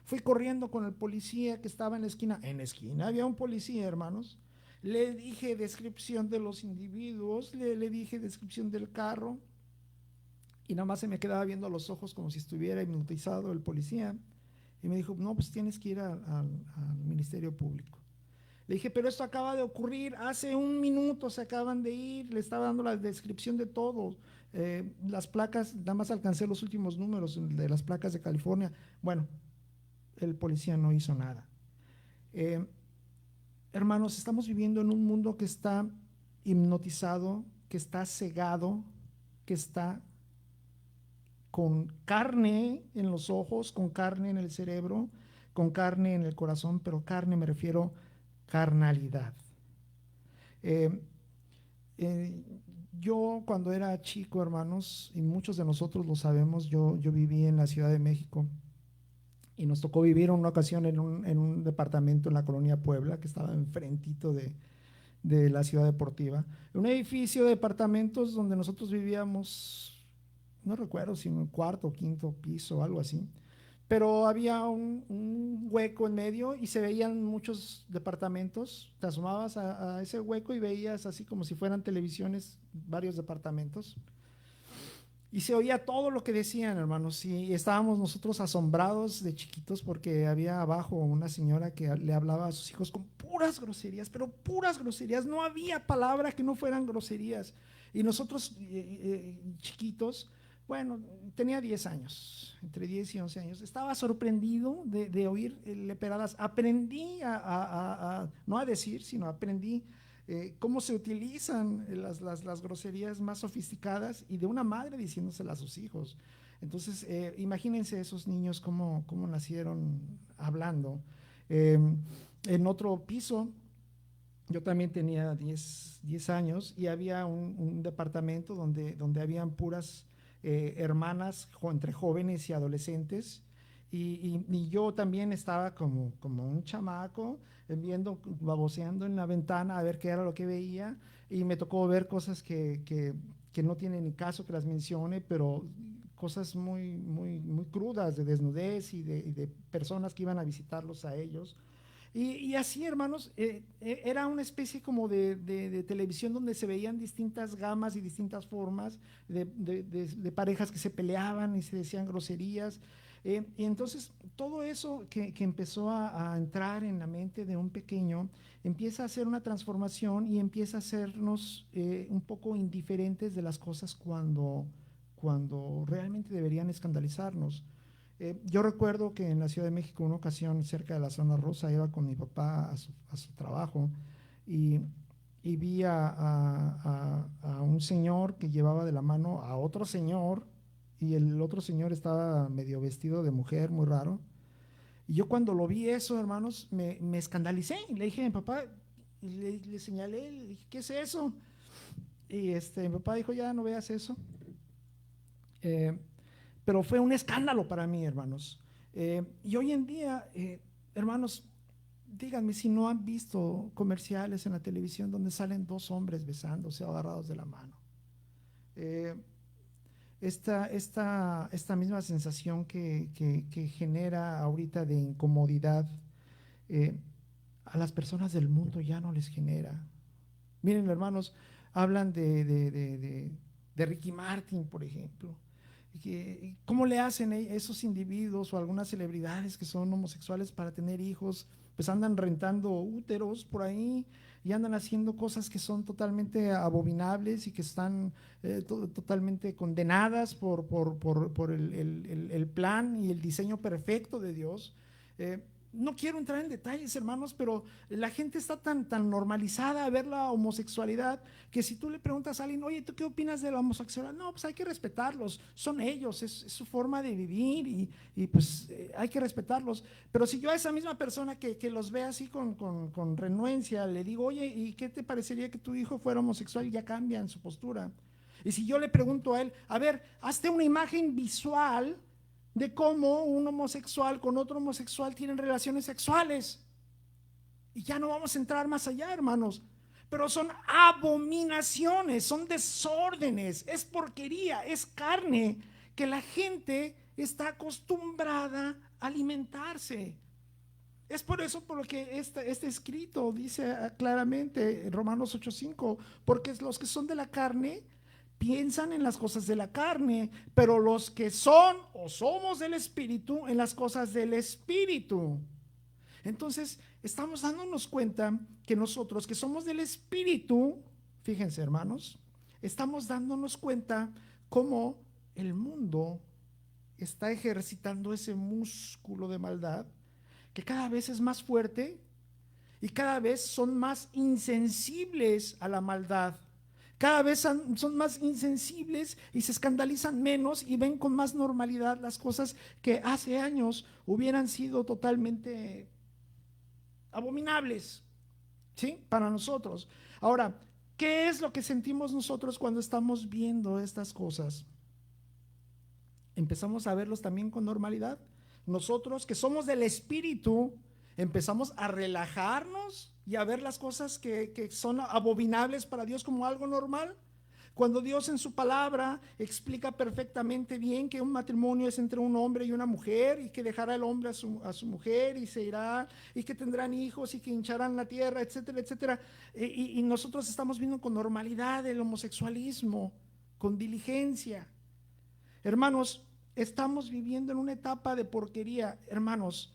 Fui corriendo con el policía que estaba en la esquina. En la esquina había un policía, hermanos. Le dije descripción de los individuos, le dije descripción del carro, y nada más se me quedaba viendo a los ojos como si estuviera hipnotizado el policía. Y me dijo, no, pues tienes que ir al Ministerio Público. Le dije, pero esto acaba de ocurrir, hace un minuto se acaban de ir, le estaba dando la descripción de todo. Las placas, nada más alcancé los últimos números de las placas de California. Bueno, el policía no hizo nada. Hermanos, estamos viviendo en un mundo que está hipnotizado, que está cegado, que está con carne en los ojos, con carne en el cerebro, con carne en el corazón, pero carne me refiero carnalidad. Yo cuando era chico, hermanos, y muchos de nosotros lo sabemos, yo viví en la Ciudad de México y nos tocó vivir en una ocasión en un departamento en la colonia Puebla, que estaba enfrentito de la ciudad deportiva, un edificio de departamentos donde nosotros vivíamos, no recuerdo si en el cuarto o quinto piso, algo así, pero había un hueco en medio y se veían muchos departamentos. Te asomabas a ese hueco y veías así como si fueran televisiones varios departamentos. Y se oía todo lo que decían, hermanos, y estábamos nosotros asombrados de chiquitos porque había abajo una señora que le hablaba a sus hijos con puras groserías, pero puras groserías, no había palabra que no fueran groserías. Y nosotros chiquitos, bueno, tenía 10 años, entre 10 y 11 años, estaba sorprendido de oír leperadas. Aprendí no a decir, sino aprendí cómo se utilizan las groserías más sofisticadas y de una madre diciéndoselas a sus hijos. Entonces, imagínense esos niños cómo nacieron hablando. En otro piso, yo también tenía 10 años y había un departamento donde habían puras hermanas entre jóvenes y adolescentes. Y yo también estaba como un chamaco, viendo, baboseando en la ventana a ver qué era lo que veía, y me tocó ver cosas que no tienen ni caso que las mencione, pero cosas muy, muy, muy crudas de desnudez y de personas que iban a visitarlos a ellos. Y así, hermanos, era una especie como de televisión donde se veían distintas gamas y distintas formas de parejas que se peleaban y se decían groserías. Y entonces todo eso que empezó a entrar en la mente de un pequeño empieza a hacer una transformación y empieza a hacernos un poco indiferentes de las cosas cuando realmente deberían escandalizarnos. Yo recuerdo que en la Ciudad de México, una ocasión cerca de la Zona Rosa, iba con mi papá a su trabajo y vi a un señor que llevaba de la mano a otro señor, y el otro señor estaba medio vestido de mujer, muy raro. Y yo cuando lo vi eso, hermanos, me escandalicé y le dije a mi papá, y le señalé, le dije, ¿qué es eso? Y mi papá dijo, ya no veas eso. Pero fue un escándalo para mí, hermanos. Y hoy en día, hermanos, díganme si no han visto comerciales en la televisión donde salen dos hombres besándose, agarrados de la mano. Esta misma sensación que genera ahorita de incomodidad, a las personas del mundo ya no les genera. Miren, hermanos, hablan de Ricky Martin, por ejemplo. ¿Cómo le hacen esos individuos o algunas celebridades que son homosexuales para tener hijos? Pues andan rentando úteros por ahí y andan haciendo cosas que son totalmente abominables y que están totalmente condenadas por el plan y el diseño perfecto de Dios. No quiero entrar en detalles, hermanos, pero la gente está tan normalizada a ver la homosexualidad que si tú le preguntas a alguien, oye, ¿tú qué opinas de la homosexualidad? No, pues hay que respetarlos, son ellos, es su forma de vivir y pues hay que respetarlos. Pero si yo a esa misma persona que los ve así con renuencia, le digo, oye, ¿y qué te parecería que tu hijo fuera homosexual? Y ya cambian su postura. Y si yo le pregunto a él, a ver, hazte una imagen visual de cómo un homosexual con otro homosexual tienen relaciones sexuales. Y ya no vamos a entrar más allá, hermanos. Pero son abominaciones, son desórdenes, es porquería, es carne que la gente está acostumbrada a alimentarse. Es por eso por lo que este escrito dice claramente en Romanos 8:5, porque los que son de la carne piensan en las cosas de la carne, pero los que son o somos del Espíritu, en las cosas del Espíritu. Entonces, estamos dándonos cuenta que nosotros que somos del Espíritu, fíjense hermanos, estamos dándonos cuenta cómo el mundo está ejercitando ese músculo de maldad que cada vez es más fuerte y cada vez son más insensibles a la maldad. Cada vez son más insensibles y se escandalizan menos y ven con más normalidad las cosas que hace años hubieran sido totalmente abominables, ¿sí? Para nosotros. Ahora, ¿qué es lo que sentimos nosotros cuando estamos viendo estas cosas? Empezamos a verlos también con normalidad. Nosotros que somos del Espíritu, empezamos a relajarnos y a ver las cosas que son abominables para Dios como algo normal. Cuando Dios en su palabra explica perfectamente bien que un matrimonio es entre un hombre y una mujer y que dejará el hombre a su mujer y se irá y que tendrán hijos y que hincharán la tierra, etcétera, etcétera. Y nosotros estamos viendo con normalidad el homosexualismo, con diligencia. Hermanos, estamos viviendo en una etapa de porquería. Hermanos,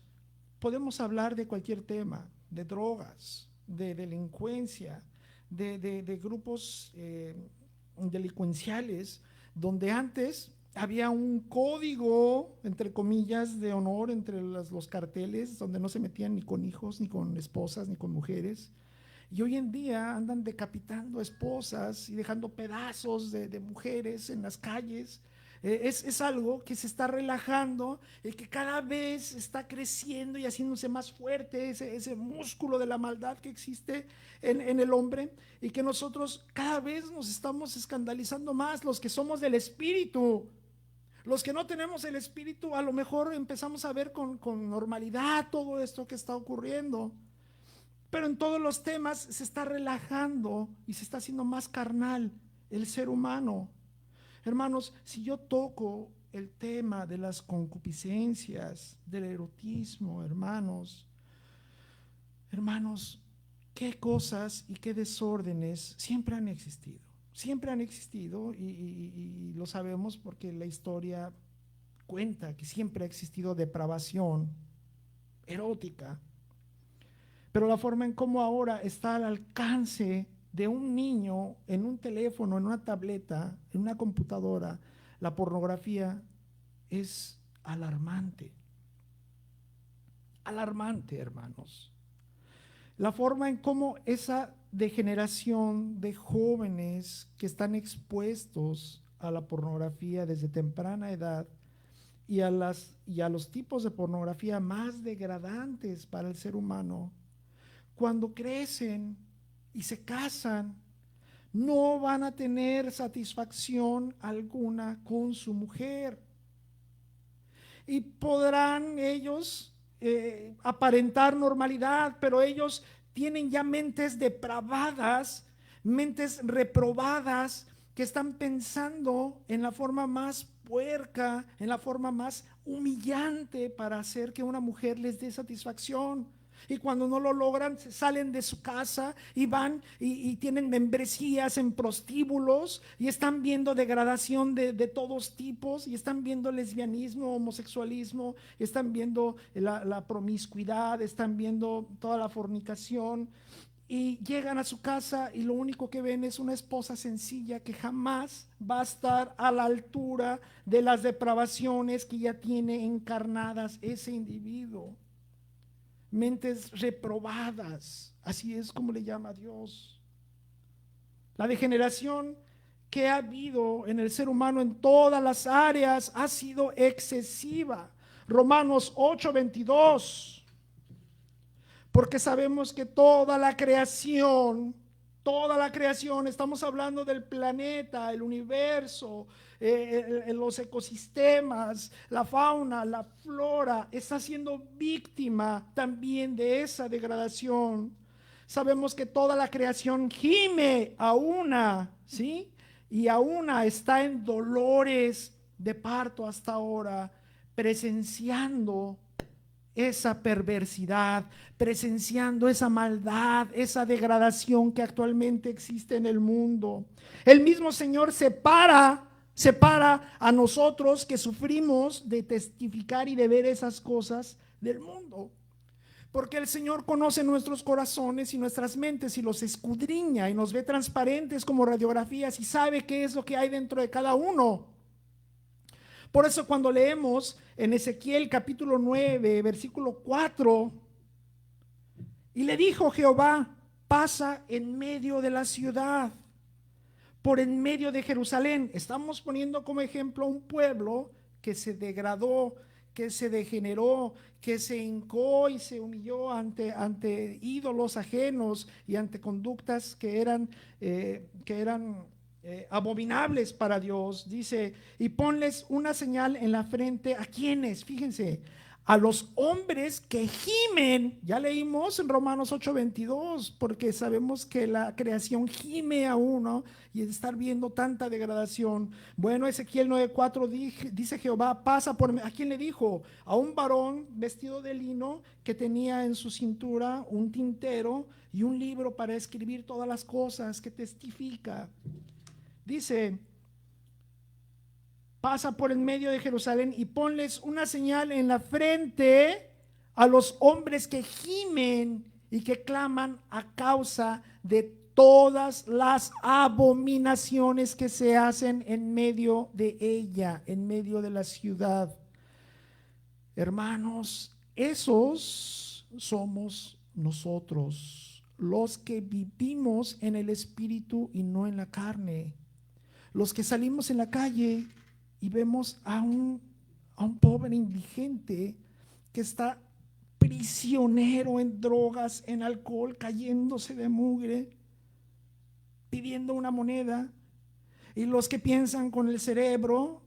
podemos hablar de cualquier tema, de drogas, de delincuencia, de grupos delincuenciales, donde antes había un código, entre comillas, de honor entre los carteles, donde no se metían ni con hijos, ni con esposas, ni con mujeres. Y hoy en día andan decapitando esposas y dejando pedazos de mujeres en las calles. Es algo que se está relajando y que cada vez está creciendo y haciéndose más fuerte ese músculo de la maldad que existe en el hombre, y que nosotros cada vez nos estamos escandalizando más, los que somos del Espíritu. Los que no tenemos el Espíritu a lo mejor empezamos a ver con normalidad todo esto que está ocurriendo, pero en todos los temas se está relajando y se está haciendo más carnal el ser humano. Hermanos, si yo toco el tema de las concupiscencias, del erotismo, hermanos, qué cosas y qué desórdenes siempre han existido y lo sabemos porque la historia cuenta que siempre ha existido depravación erótica, pero la forma en cómo ahora está al alcance de un niño en un teléfono, en una tableta, en una computadora, la pornografía es alarmante. Alarmante, hermanos. La forma en cómo esa degeneración de jóvenes que están expuestos a la pornografía desde temprana edad y a los tipos de pornografía más degradantes para el ser humano, cuando crecen y se casan, no van a tener satisfacción alguna con su mujer. Y podrán ellos aparentar normalidad, pero ellos tienen ya mentes depravadas, mentes reprobadas, que están pensando en la forma más puerca, en la forma más humillante para hacer que una mujer les dé satisfacción. Y cuando no lo logran, salen de su casa y van y tienen membresías en prostíbulos y están viendo degradación de todos tipos, y están viendo lesbianismo, homosexualismo, están viendo la promiscuidad, están viendo toda la fornicación, y llegan a su casa y lo único que ven es una esposa sencilla que jamás va a estar a la altura de las depravaciones que ya tiene encarnadas ese individuo. mentes reprobadas, así es como le llama Dios. La degeneración que ha habido en el ser humano en todas las áreas ha sido excesiva. Romanos 8:22, porque sabemos que toda la creación, estamos hablando del planeta, el universo, los ecosistemas, la fauna, la flora, está siendo víctima también de esa degradación. Sabemos que toda la creación gime a una, ¿sí? Y a una está en dolores de parto hasta ahora, presenciando esa perversidad, presenciando esa maldad, esa degradación que actualmente existe en el mundo. El mismo Señor separa a nosotros que sufrimos de testificar y de ver esas cosas del mundo. Porque el Señor conoce nuestros corazones y nuestras mentes y los escudriña y nos ve transparentes como radiografías y sabe qué es lo que hay dentro de cada uno. Por eso cuando leemos en Ezequiel capítulo 9, versículo 4, y le dijo Jehová, pasa en medio de la ciudad, por en medio de Jerusalén. Estamos poniendo como ejemplo un pueblo que se degradó, que se degeneró, que se hincó y se humilló ante ídolos ajenos y ante conductas que eran abominables para Dios. Dice, y ponles una señal en la frente. ¿A quiénes? Fíjense, a los hombres que gimen. Ya leímos en Romanos 8:22, porque sabemos que la creación gime a uno y estar viendo tanta degradación. Bueno, Ezequiel 9:4 dice Jehová, pasa por mí. ¿A quién le dijo? A un varón vestido de lino que tenía en su cintura un tintero y un libro para escribir todas las cosas que testifica. Dice, pasa por el medio de Jerusalén y ponles una señal en la frente a los hombres que gimen y que claman a causa de todas las abominaciones que se hacen en medio de ella, en medio de la ciudad. Hermanos, esos somos nosotros, los que vivimos en el espíritu y no en la carne. Los que salimos en la calle y vemos a un pobre indigente que está prisionero en drogas, en alcohol, cayéndose de mugre, pidiendo una moneda. Y los que piensan con el cerebro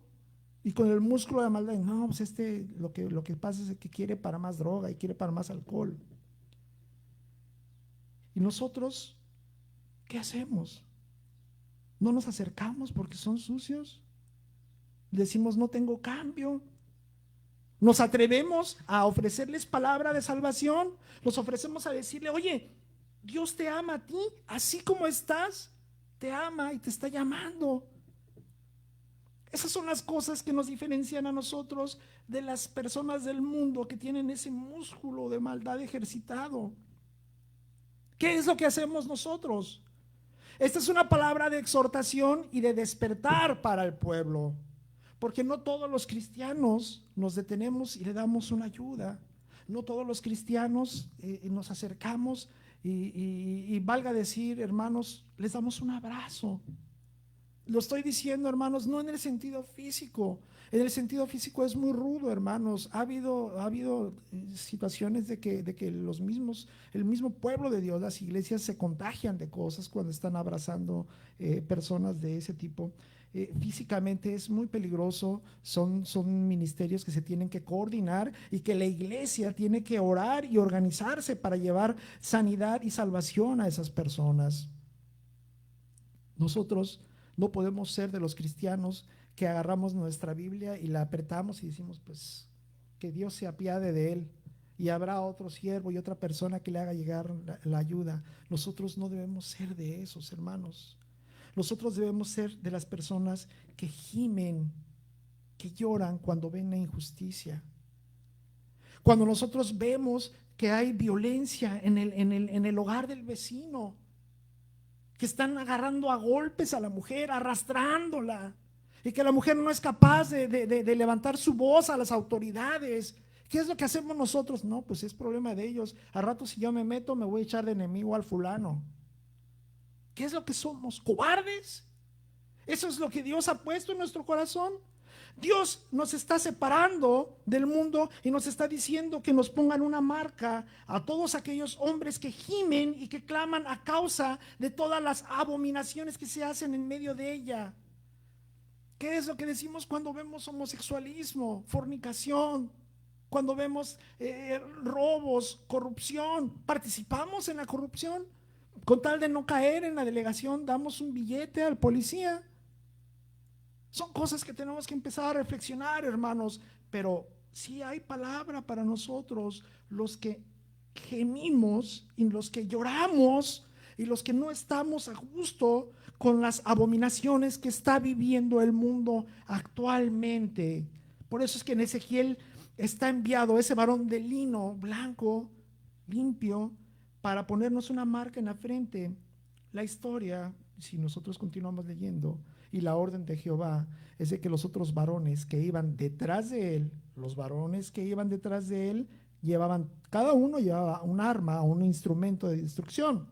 y con el músculo de la maldad, no, pues lo que pasa es que quiere para más droga y quiere para más alcohol. Y nosotros, ¿qué hacemos? ¿No nos acercamos porque son sucios? Decimos, no tengo cambio. Nos atrevemos a ofrecerles palabra de salvación. Nos ofrecemos a decirle, oye, Dios te ama a ti, así como estás, te ama y te está llamando. Esas son las cosas que nos diferencian a nosotros de las personas del mundo que tienen ese músculo de maldad ejercitado. ¿Qué es lo que hacemos nosotros? Esta es una palabra de exhortación y de despertar para el pueblo, porque no todos los cristianos nos detenemos y le damos una ayuda. No todos los cristianos nos acercamos y valga decir, hermanos, les damos un abrazo. Lo estoy diciendo, hermanos, no en el sentido físico. En el sentido físico es muy rudo, hermanos. Ha habido situaciones de que el mismo pueblo de Dios, las iglesias se contagian de cosas cuando están abrazando personas de ese tipo. Físicamente es muy peligroso, son ministerios que se tienen que coordinar y que la iglesia tiene que orar y organizarse para llevar sanidad y salvación a esas personas. Nosotros no podemos ser de los cristianos que agarramos nuestra Biblia y la apretamos y decimos, pues, que Dios se apiade de él y habrá otro siervo y otra persona que le haga llegar la ayuda. Nosotros no debemos ser de esos, hermanos. Nosotros debemos ser de las personas que gimen, que lloran cuando ven la injusticia. Cuando nosotros vemos que hay violencia en el hogar del vecino, que están agarrando a golpes a la mujer, arrastrándola, y que la mujer no es capaz de levantar su voz a las autoridades, ¿Qué es lo que hacemos nosotros? No, pues es problema de ellos. Al rato si yo me meto me voy a echar de enemigo al fulano. ¿Qué es lo que somos? ¿Cobardes? Eso es lo que Dios ha puesto en nuestro corazón. Dios nos está separando del mundo y nos está diciendo que nos pongan una marca a todos aquellos hombres que gimen y que claman a causa de todas las abominaciones que se hacen en medio de ella. ¿Qué es lo que decimos cuando vemos homosexualismo, fornicación? Cuando vemos robos, corrupción. ¿Participamos en la corrupción? Con tal de no caer en la delegación, damos un billete al policía. Son cosas que tenemos que empezar a reflexionar, hermanos, pero sí hay palabra para nosotros, los que gemimos y los que lloramos y los que no estamos a gusto con las abominaciones que está viviendo el mundo actualmente. Por eso es que en Ezequiel está enviado ese varón de lino blanco, limpio, para ponernos una marca en la frente. La historia, si nosotros continuamos leyendo, y la orden de Jehová es de que los otros varones que iban detrás de él, llevaban, cada uno llevaba un arma, un instrumento de destrucción.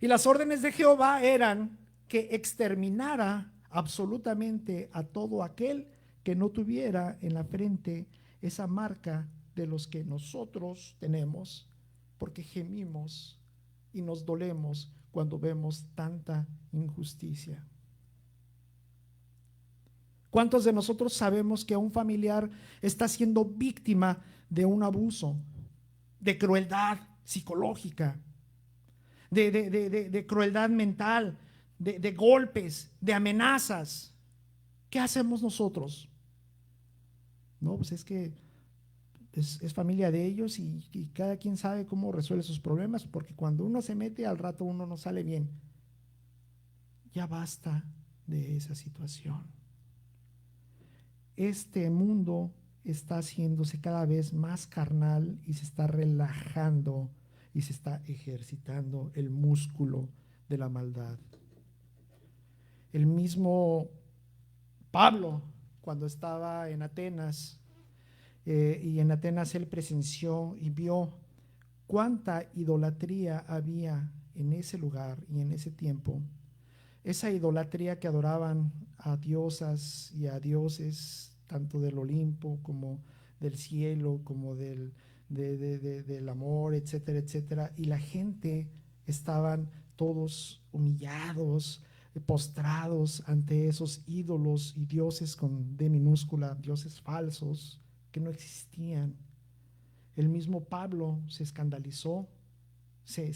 Y las órdenes de Jehová eran que exterminara absolutamente a todo aquel que no tuviera en la frente esa marca de los que nosotros tenemos, porque gemimos y nos dolemos cuando vemos tanta injusticia. ¿Cuántos de nosotros sabemos que un familiar está siendo víctima de un abuso, de crueldad psicológica, de crueldad mental, de golpes, de amenazas? ¿Qué hacemos nosotros? No, pues es que es familia de ellos y cada quien sabe cómo resuelve sus problemas, porque cuando uno se mete, al rato uno no sale bien. Ya basta de esa situación. Este mundo está haciéndose cada vez más carnal y se está relajando y se está ejercitando el músculo de la maldad. El mismo Pablo, cuando estaba en Atenas, y en Atenas él presenció y vio cuánta idolatría había en ese lugar y en ese tiempo. Esa idolatría que adoraban a diosas y a dioses, tanto del Olimpo como del cielo, como del amor, etcétera, etcétera. Y la gente estaban todos humillados, postrados ante esos ídolos y dioses con D minúscula, dioses falsos que no existían. El mismo Pablo se escandalizó, se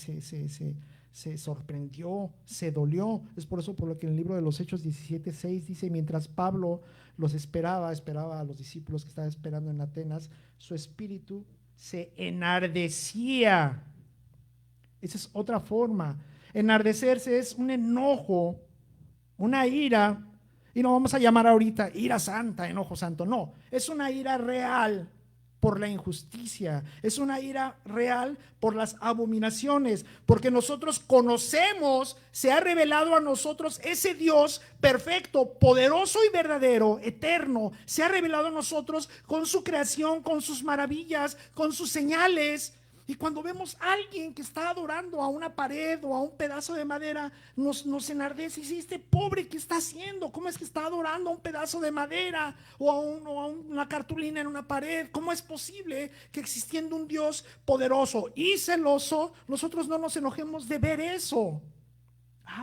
sorprendió, se dolió. Es por eso por lo que en el libro de los Hechos 17:6 dice: mientras Pablo los esperaba a los discípulos que estaban esperando en Atenas, su espíritu se enardecía. Esa es otra forma. Enardecerse es un enojo, una ira. Y no vamos a llamar ahorita ira santa, enojo santo, no, es una ira real por la injusticia, es una ira real por las abominaciones, porque nosotros conocemos, se ha revelado a nosotros ese Dios perfecto, poderoso y verdadero, eterno, se ha revelado a nosotros con su creación, con sus maravillas, con sus señales. Y cuando vemos a alguien que está adorando a una pared o a un pedazo de madera, nos enardece y dice: este pobre, ¿qué está haciendo? ¿Cómo es que está adorando a un pedazo de madera o a una cartulina en una pared? ¿Cómo es posible que existiendo un Dios poderoso y celoso, nosotros no nos enojemos de ver eso?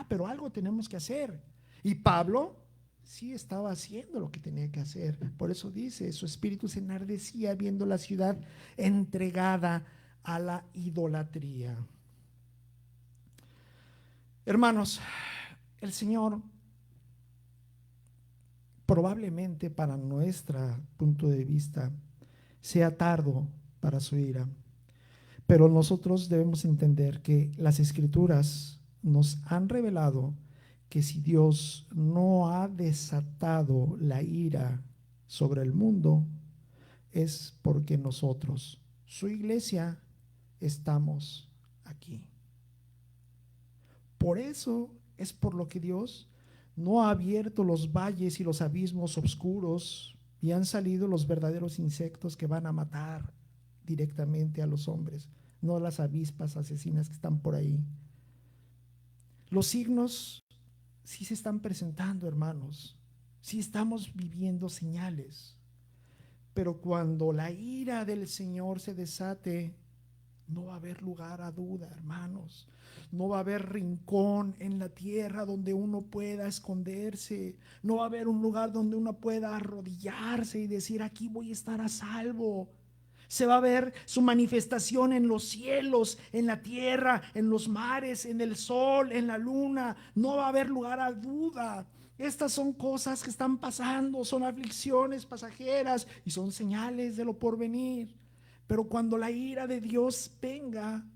Pero algo tenemos que hacer. Y Pablo sí estaba haciendo lo que tenía que hacer. Por eso dice, su espíritu se enardecía viendo la ciudad entregada a la idolatría. Hermanos, el Señor probablemente para nuestro punto de vista sea tardo para su ira, pero nosotros debemos entender que las Escrituras nos han revelado que si Dios no ha desatado la ira sobre el mundo, es porque nosotros, su iglesia, estamos aquí. Por eso es por lo que Dios no ha abierto los valles y los abismos oscuros y han salido los verdaderos insectos que van a matar directamente a los hombres, no las avispas asesinas que están por ahí. Los signos sí se están presentando, hermanos, sí estamos viviendo señales, pero cuando la ira del Señor se desate, no va a haber lugar a duda, hermanos. No va a haber rincón en la tierra donde uno pueda esconderse. No va a haber un lugar donde uno pueda arrodillarse y decir, aquí voy a estar a salvo. Se va a ver su manifestación en los cielos, en la tierra, en los mares, en el sol, en la luna. No va a haber lugar a duda. Estas son cosas que están pasando, son aflicciones pasajeras y son señales de lo porvenir. Pero cuando la ira de Dios venga,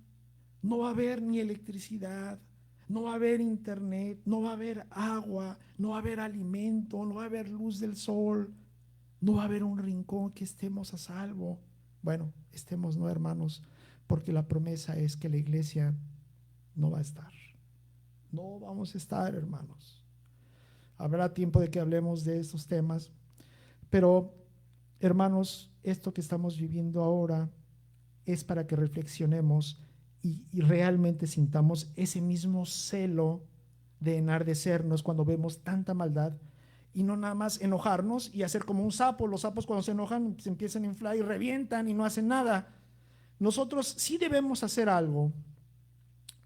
no va a haber ni electricidad, no va a haber internet, no va a haber agua, no va a haber alimento, no va a haber luz del sol, no va a haber un rincón que estemos a salvo. Bueno, estemos, no, hermanos, porque la promesa es que la iglesia no va a estar. No vamos a estar, hermanos. Habrá tiempo de que hablemos de estos temas, pero hermanos, esto que estamos viviendo ahora es para que reflexionemos y realmente sintamos ese mismo celo de enardecernos cuando vemos tanta maldad y no nada más enojarnos y hacer como un sapo. Los sapos cuando se enojan se empiezan a inflar y revientan y no hacen nada. Nosotros sí debemos hacer algo.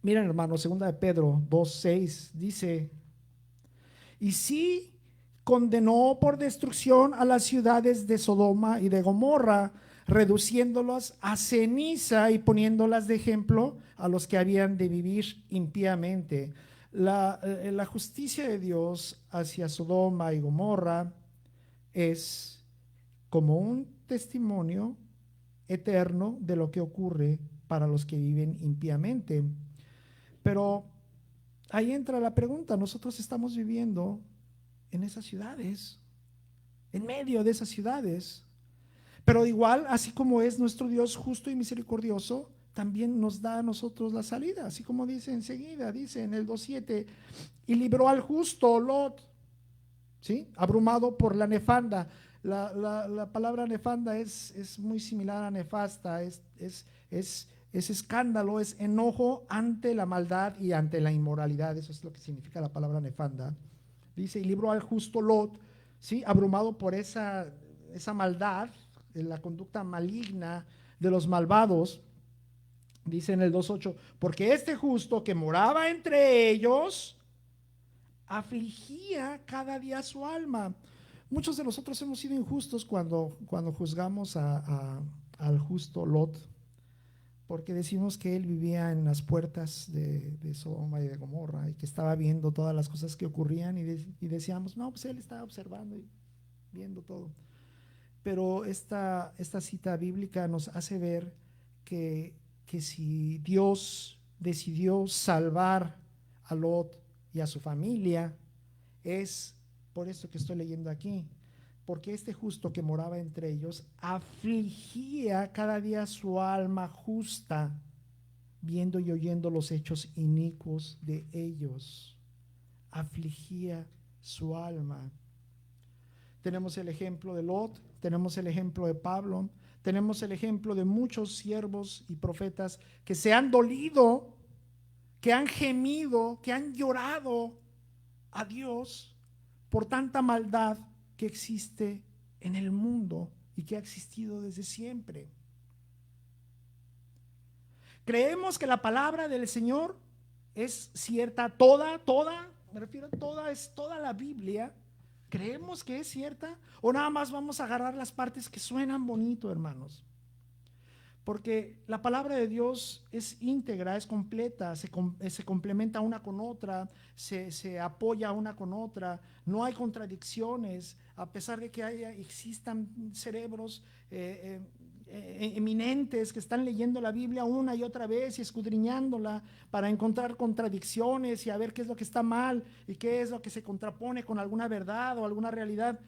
Miren, hermanos, 2 de Pedro 2:6 dice: y sí condenó por destrucción a las ciudades de Sodoma y de Gomorra, reduciéndolas a ceniza y poniéndolas de ejemplo a los que habían de vivir impíamente. La justicia de Dios hacia Sodoma y Gomorra es como un testimonio eterno de lo que ocurre para los que viven impíamente. Pero ahí entra la pregunta: nosotros estamos viviendo en esas ciudades, en medio de esas ciudades, pero igual, así como es nuestro Dios justo y misericordioso, también nos da a nosotros la salida, así como dice enseguida, dice en el 2:7, y libró al justo Lot, ¿sí? Abrumado por la nefanda. La palabra nefanda es muy similar a nefasta, es escándalo, es enojo ante la maldad y ante la inmoralidad. Eso es lo que significa la palabra nefanda. Dice, y libró al justo Lot, ¿sí? Abrumado por esa maldad, la conducta maligna de los malvados. Dice en el 2:8, porque este justo que moraba entre ellos afligía cada día su alma. Muchos de nosotros hemos sido injustos cuando juzgamos al justo Lot, porque decimos que él vivía en las puertas de Sodoma y de Gomorra y que estaba viendo todas las cosas que ocurrían y decíamos, no, pues él estaba observando y viendo todo. Pero esta cita bíblica nos hace ver que si Dios decidió salvar a Lot y a su familia, es por esto que estoy leyendo aquí, porque este justo que moraba entre ellos afligía cada día su alma justa, viendo y oyendo los hechos inicuos de ellos. Afligía su alma. Tenemos el ejemplo de Lot, tenemos el ejemplo de Pablo, tenemos el ejemplo de muchos siervos y profetas que se han dolido, que han gemido, que han llorado a Dios por tanta maldad que existe en el mundo y que ha existido desde siempre. Creemos que la palabra del Señor es cierta, toda, me refiero a toda, es toda la Biblia. ¿Creemos que es cierta? ¿O nada más vamos a agarrar las partes que suenan bonito, hermanos? Porque la palabra de Dios es íntegra, es completa, se complementa una con otra, se apoya una con otra, no hay contradicciones, a pesar de que existan cerebros eminentes que están leyendo la Biblia una y otra vez y escudriñándola para encontrar contradicciones y a ver qué es lo que está mal y qué es lo que se contrapone con alguna verdad o alguna realidad.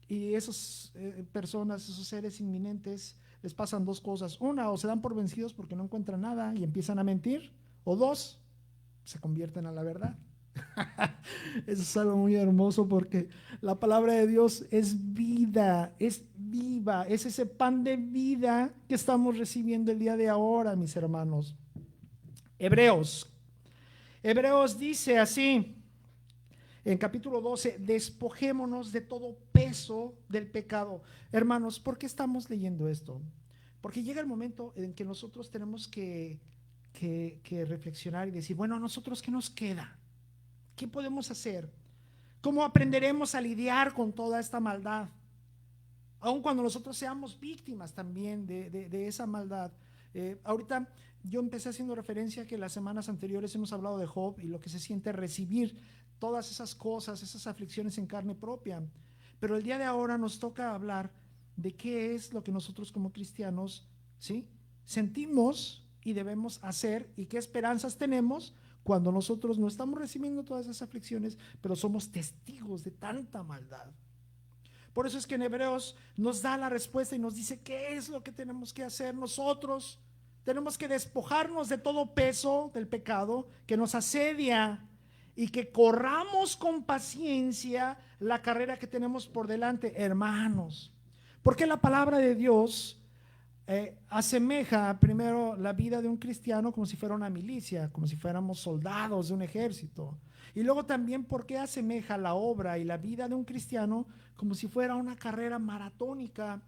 Y esas personas, esos seres inminentes, les pasan dos cosas: una, o se dan por vencidos porque no encuentran nada y empiezan a mentir, o dos, se convierten a la verdad. Eso es algo muy hermoso porque la palabra de Dios es vida, es viva, es ese pan de vida que estamos recibiendo el día de ahora, mis hermanos. Hebreos. Hebreos dice así, en capítulo 12, despojémonos de todo peso del pecado. Hermanos, ¿por qué estamos leyendo esto? Porque llega el momento en que nosotros tenemos que reflexionar y decir, bueno, ¿a nosotros qué nos queda? ¿Qué podemos hacer? ¿Cómo aprenderemos a lidiar con toda esta maldad? Aun cuando nosotros seamos víctimas también de esa maldad. Ahorita yo empecé haciendo referencia que las semanas anteriores hemos hablado de Job y lo que se siente recibir todas esas cosas, esas aflicciones en carne propia. Pero el día de ahora nos toca hablar de qué es lo que nosotros como cristianos, ¿sí?, sentimos y debemos hacer y qué esperanzas tenemos cuando nosotros no estamos recibiendo todas esas aflicciones, pero somos testigos de tanta maldad. Por eso es que en Hebreos nos da la respuesta y nos dice qué es lo que tenemos que hacer nosotros. Tenemos que despojarnos de todo peso del pecado que nos asedia y que corramos con paciencia la carrera que tenemos por delante, hermanos. Porque la palabra de Dios asemeja primero la vida de un cristiano como si fuera una milicia, como si fuéramos soldados de un ejército. Y luego también porque asemeja la obra y la vida de un cristiano como si fuera una carrera maratónica.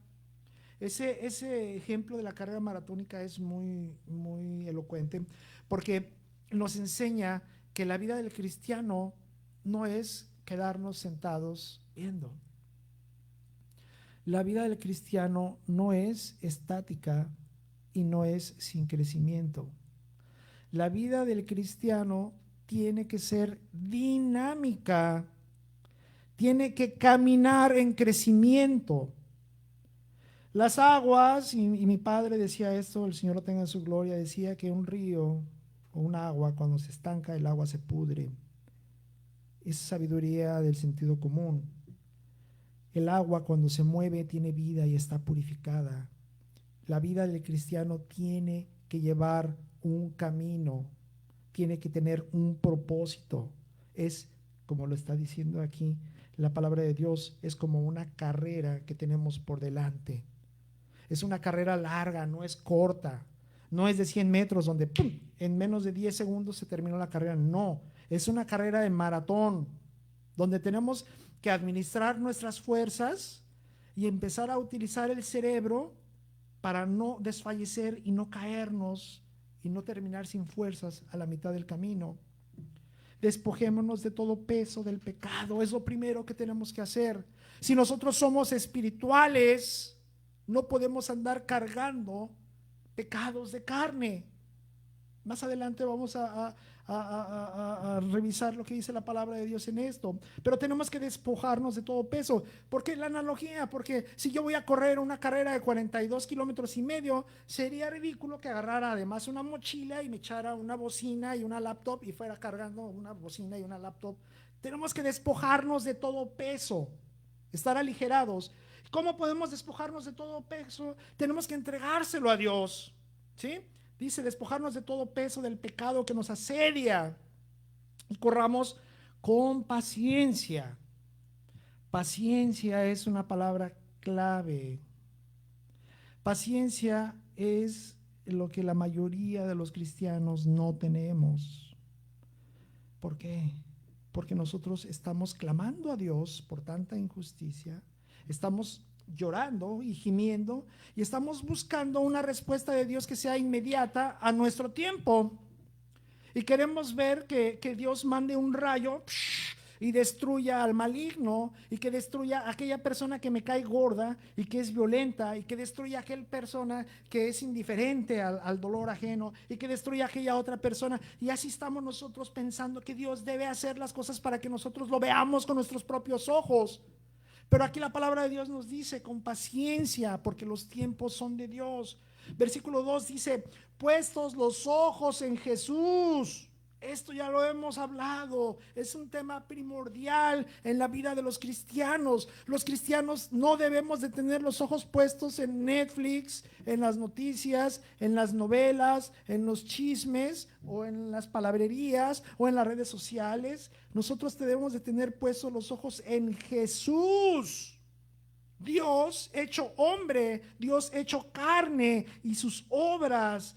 Ese ejemplo de la carrera maratónica es muy, muy elocuente porque nos enseña que la vida del cristiano no es quedarnos sentados viendo. La vida del cristiano no es estática y no es sin crecimiento. La vida del cristiano tiene que ser dinámica, tiene que caminar en crecimiento. Las aguas, y mi padre decía esto, el Señor lo tenga en su gloria, decía que un río o un agua, cuando se estanca, el agua se pudre. Es sabiduría del sentido común. El agua cuando se mueve tiene vida y está purificada. La vida del cristiano tiene que llevar un camino, tiene que tener un propósito. Es, como lo está diciendo aquí la palabra de Dios, es como una carrera que tenemos por delante. Es una carrera larga, no es corta. No es de 100 metros donde ¡pum!, en menos de 10 segundos se terminó la carrera. No, es una carrera de maratón, donde tenemos que administrar nuestras fuerzas y empezar a utilizar el cerebro para no desfallecer y no caernos y no terminar sin fuerzas a la mitad del camino. Despojémonos de todo peso del pecado, es lo primero que tenemos que hacer. Si nosotros somos espirituales, no podemos andar cargando pecados de carne. Más adelante vamos a revisar lo que dice la palabra de Dios en esto. Pero tenemos que despojarnos de todo peso. ¿Por qué la analogía? Porque si yo voy a correr una carrera de 42 kilómetros y medio, sería ridículo que agarrara además una mochila y me echara una bocina y una laptop y fuera cargando una bocina y una laptop. Tenemos que despojarnos de todo peso, estar aligerados. ¿Cómo podemos despojarnos de todo peso? Tenemos que entregárselo a Dios, ¿sí? Dice, despojarnos de todo peso del pecado que nos asedia y corramos con paciencia. Paciencia es una palabra clave. Paciencia es lo que la mayoría de los cristianos no tenemos. ¿Por qué? Porque nosotros estamos clamando a Dios por tanta injusticia, estamos llorando y gimiendo y estamos buscando una respuesta de Dios que sea inmediata a nuestro tiempo, y queremos ver que Dios mande un rayo y destruya al maligno, y que destruya a aquella persona que me cae gorda y que es violenta, y que destruya a aquella persona que es indiferente al dolor ajeno, y que destruya a aquella otra persona. Y así estamos nosotros pensando que Dios debe hacer las cosas para que nosotros lo veamos con nuestros propios ojos. Pero aquí la palabra de Dios nos dice con paciencia, porque los tiempos son de Dios. Versículo 2 dice, puestos los ojos en Jesús, Esto ya lo hemos hablado, es un tema primordial en la vida de los cristianos. Los cristianos no debemos de tener los ojos puestos en Netflix, en las noticias, en las novelas, en los chismes o en las palabrerías o en las redes sociales. Nosotros debemos de tener puestos los ojos en Jesús. Dios hecho hombre, Dios hecho carne y sus obras.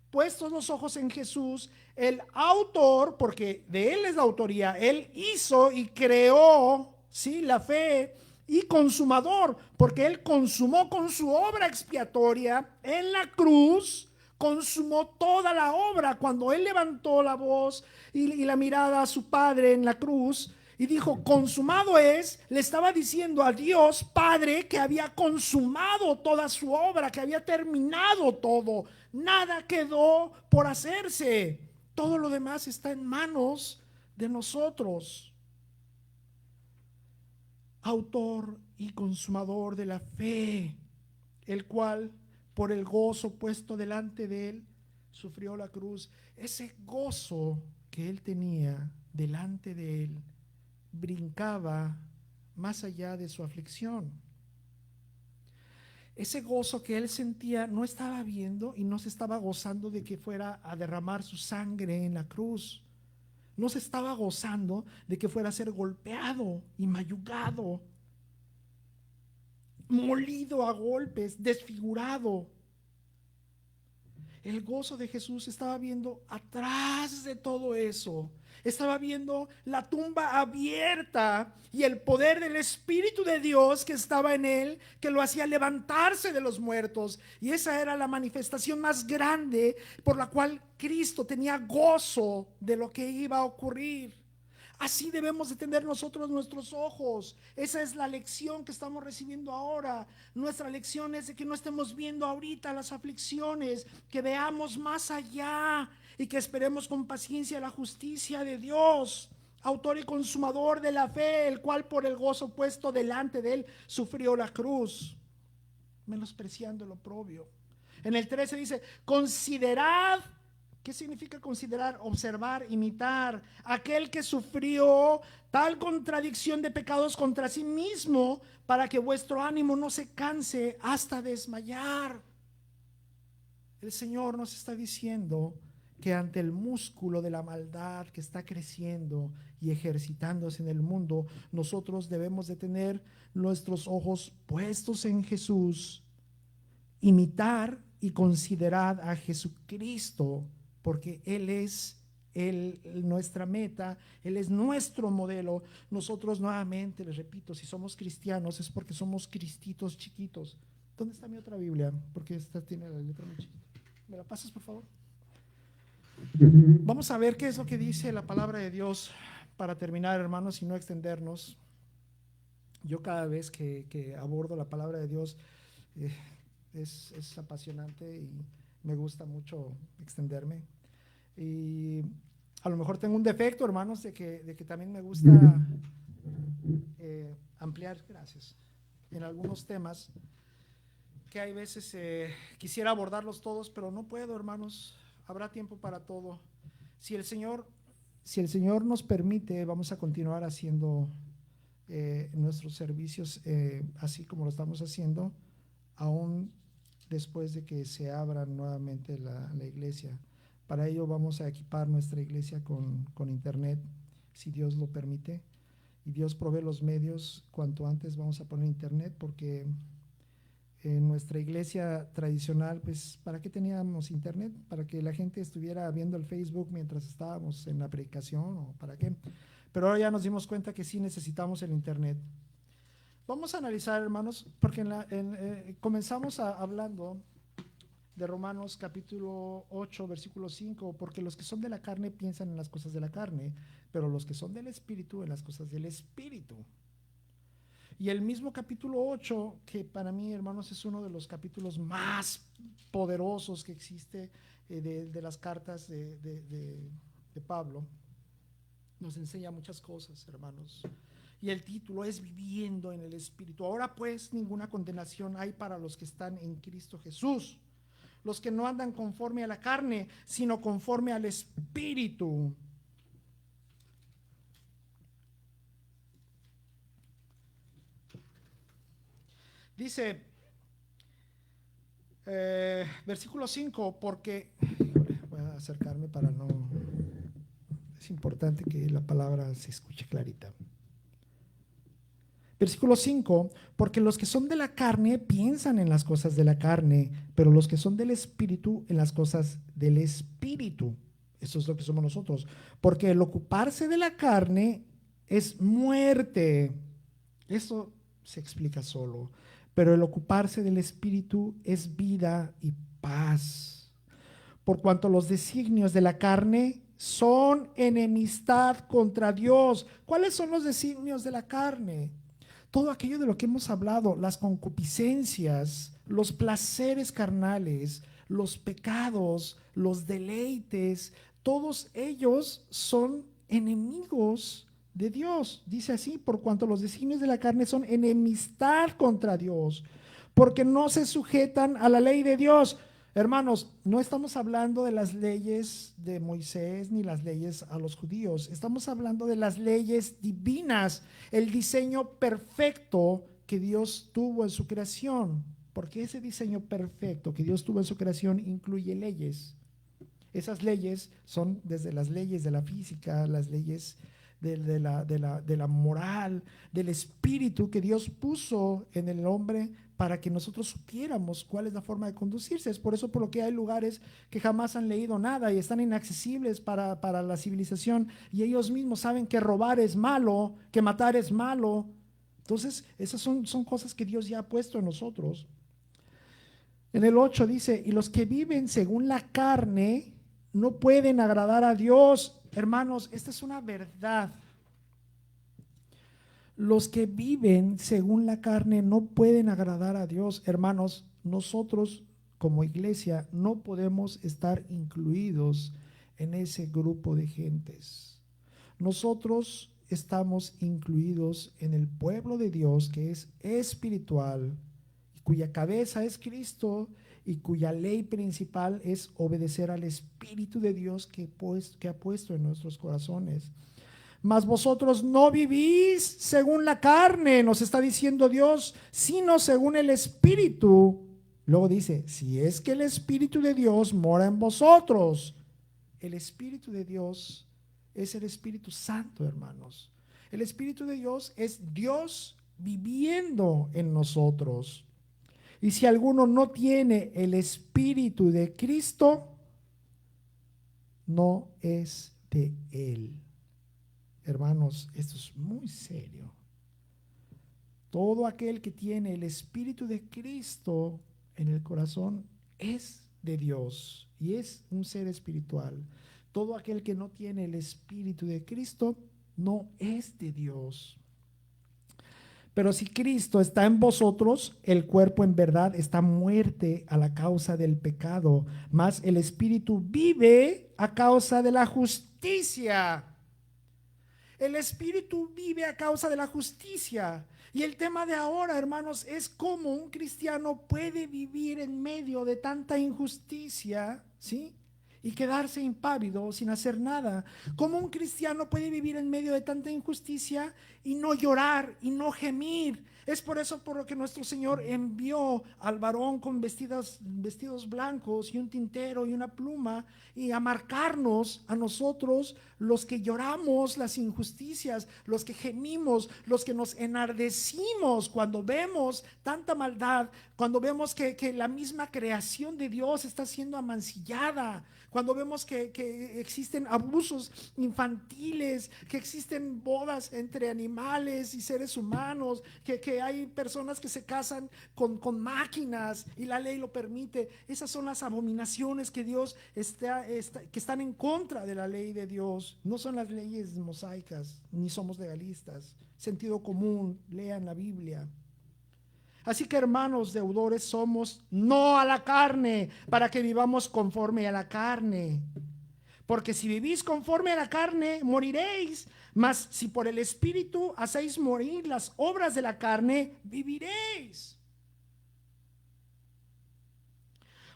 Puestos los ojos en Jesús, el autor, porque de él es la autoría, él hizo y creó, ¿sí?, la fe, y consumador, porque él consumó con su obra expiatoria en la cruz, consumó toda la obra. Cuando él levantó la voz y la mirada a su Padre en la cruz y dijo, consumado es, le estaba diciendo a Dios Padre que había consumado toda su obra, que había terminado todo. Nada quedó por hacerse. Todo lo demás está en manos de nosotros. Autor y consumador de la fe, el cual por el gozo puesto delante de él sufrió la cruz. Ese gozo que él tenía delante de él brincaba más allá de su aflicción. Ese gozo que él sentía no estaba viendo y no se estaba gozando de que fuera a derramar su sangre en la cruz. No se estaba gozando de que fuera a ser golpeado y mayugado, molido a golpes, desfigurado. El gozo de Jesús estaba viendo atrás de todo eso. Estaba viendo la tumba abierta y el poder del Espíritu de Dios que estaba en él, que lo hacía levantarse de los muertos. Y esa era la manifestación más grande por la cual Cristo tenía gozo de lo que iba a ocurrir. Así debemos de tener nosotros nuestros ojos. Esa es la lección que estamos recibiendo ahora. Nuestra lección es de que no estemos viendo ahorita las aflicciones, que veamos más allá y que esperemos con paciencia la justicia de Dios, autor y consumador de la fe, el cual por el gozo puesto delante de él sufrió la cruz, menospreciando el oprobio. En el 13 dice, considerad. ¿Qué significa considerar? Observar, imitar. Aquel que sufrió tal contradicción de pecados contra sí mismo, para que vuestro ánimo no se canse hasta desmayar. El Señor nos está diciendo que ante el músculo de la maldad que está creciendo y ejercitándose en el mundo, nosotros debemos de tener nuestros ojos puestos en Jesús, imitar y considerar a Jesucristo, porque Él es nuestra meta, Él es nuestro modelo. Nosotros, nuevamente les repito, si somos cristianos es porque somos cristitos chiquitos. ¿Dónde está mi otra Biblia? Porque esta tiene la letra muy chiquita. ¿Me la pasas, por favor? Vamos a ver qué es lo que dice la palabra de Dios para terminar, hermanos, y no extendernos. Yo cada vez que abordo la palabra de Dios es apasionante y me gusta mucho extenderme. Y a lo mejor tengo un defecto, hermanos, de que también me gusta ampliar, gracias, en algunos temas que hay veces quisiera abordarlos todos, pero no puedo, hermanos. Habrá tiempo para todo. Si el Señor nos permite, vamos a continuar haciendo nuestros servicios así como lo estamos haciendo, aún después de que se abra nuevamente la iglesia. Para ello vamos a equipar nuestra iglesia con internet, si Dios lo permite, y Dios provee los medios. Cuanto antes vamos a poner internet, porque en nuestra iglesia tradicional, pues, ¿para qué teníamos internet? ¿Para que la gente estuviera viendo el Facebook mientras estábamos en la predicación o para qué? Pero ahora ya nos dimos cuenta que sí necesitamos el internet. Vamos a analizar, hermanos, porque comenzamos hablando de Romanos capítulo 8, versículo 5, porque los que son de la carne piensan en las cosas de la carne, pero los que son del Espíritu en las cosas del Espíritu. Y el mismo capítulo 8, que para mí, hermanos, es uno de los capítulos más poderosos que existe de las cartas de Pablo, nos enseña muchas cosas, hermanos. Y el título es Viviendo en el Espíritu. Ahora pues ninguna condenación hay para los que están en Cristo Jesús, los que no andan conforme a la carne, sino conforme al Espíritu. Dice, versículo 5, porque, voy a acercarme para no, es importante que la palabra se escuche clarita. Versículo 5, porque los que son de la carne piensan en las cosas de la carne, pero los que son del Espíritu en las cosas del Espíritu. Eso es lo que somos nosotros. Porque el ocuparse de la carne es muerte. Eso se explica solo. Pero el ocuparse del Espíritu es vida y paz. Por cuanto los designios de la carne son enemistad contra Dios. ¿Cuáles son los designios de la carne? Todo aquello de lo que hemos hablado, las concupiscencias, los placeres carnales, los pecados, los deleites, todos ellos son enemigos de Dios. Dice así, por cuanto los designios de la carne son enemistad contra Dios, porque no se sujetan a la ley de Dios. Hermanos, no estamos hablando de las leyes de Moisés ni las leyes a los judíos. Estamos hablando de las leyes divinas, el diseño perfecto que Dios tuvo en su creación. Porque ese diseño perfecto que Dios tuvo en su creación incluye leyes. Esas leyes son desde las leyes de la física, las leyes de la moral, del espíritu que Dios puso en el hombre para que nosotros supiéramos cuál es la forma de conducirse. Es por eso por lo que hay lugares que jamás han leído nada y están inaccesibles para la civilización, y ellos mismos saben que robar es malo, que matar es malo. Entonces esas son cosas que Dios ya ha puesto en nosotros. En el 8 dice, y los que viven según la carne no pueden agradar a Dios. Hermanos, esta es una verdad. Los que viven según la carne no pueden agradar a Dios. Hermanos, nosotros como iglesia no podemos estar incluidos en ese grupo de gentes. Nosotros estamos incluidos en el pueblo de Dios que es espiritual, cuya cabeza es Cristo y cuya ley principal es obedecer al Espíritu de Dios que ha puesto en nuestros corazones. Mas vosotros no vivís según la carne, nos está diciendo Dios, sino según el Espíritu. Luego dice, si es que el Espíritu de Dios mora en vosotros. El Espíritu de Dios es el Espíritu Santo, hermanos. El Espíritu de Dios es Dios viviendo en nosotros. Y si alguno no tiene el Espíritu de Cristo, no es de Él. Hermanos, esto es muy serio. Todo aquel que tiene el Espíritu de Cristo en el corazón es de Dios y es un ser espiritual. Todo aquel que no tiene el Espíritu de Cristo no es de Dios. Pero si Cristo está en vosotros, el cuerpo en verdad está muerte a la causa del pecado, mas el Espíritu vive a causa de la justicia. El Espíritu vive a causa de la justicia. Y el tema de ahora, hermanos, es cómo un cristiano puede vivir en medio de tanta injusticia, ¿sí? Y quedarse impávido sin hacer nada. ¿Cómo un cristiano puede vivir en medio de tanta injusticia y no llorar y no gemir? Es por eso por lo que nuestro Señor envió al varón con vestidos blancos y un tintero y una pluma, y a marcarnos a nosotros, los que lloramos las injusticias, los que gemimos, los que nos enardecimos cuando vemos tanta maldad, cuando vemos que la misma creación de Dios está siendo amancillada, cuando vemos que existen abusos infantiles, que existen bodas entre animales y seres humanos, que hay personas que se casan con máquinas y la ley lo permite. Esas son las abominaciones que Dios que están en contra de la ley de Dios. No son las leyes mosaicas, ni somos legalistas. Sentido común, lean la Biblia. Así que, hermanos deudores, somos no a la carne, para que vivamos conforme a la carne. Porque si vivís conforme a la carne, moriréis. Mas si por el Espíritu hacéis morir las obras de la carne, viviréis.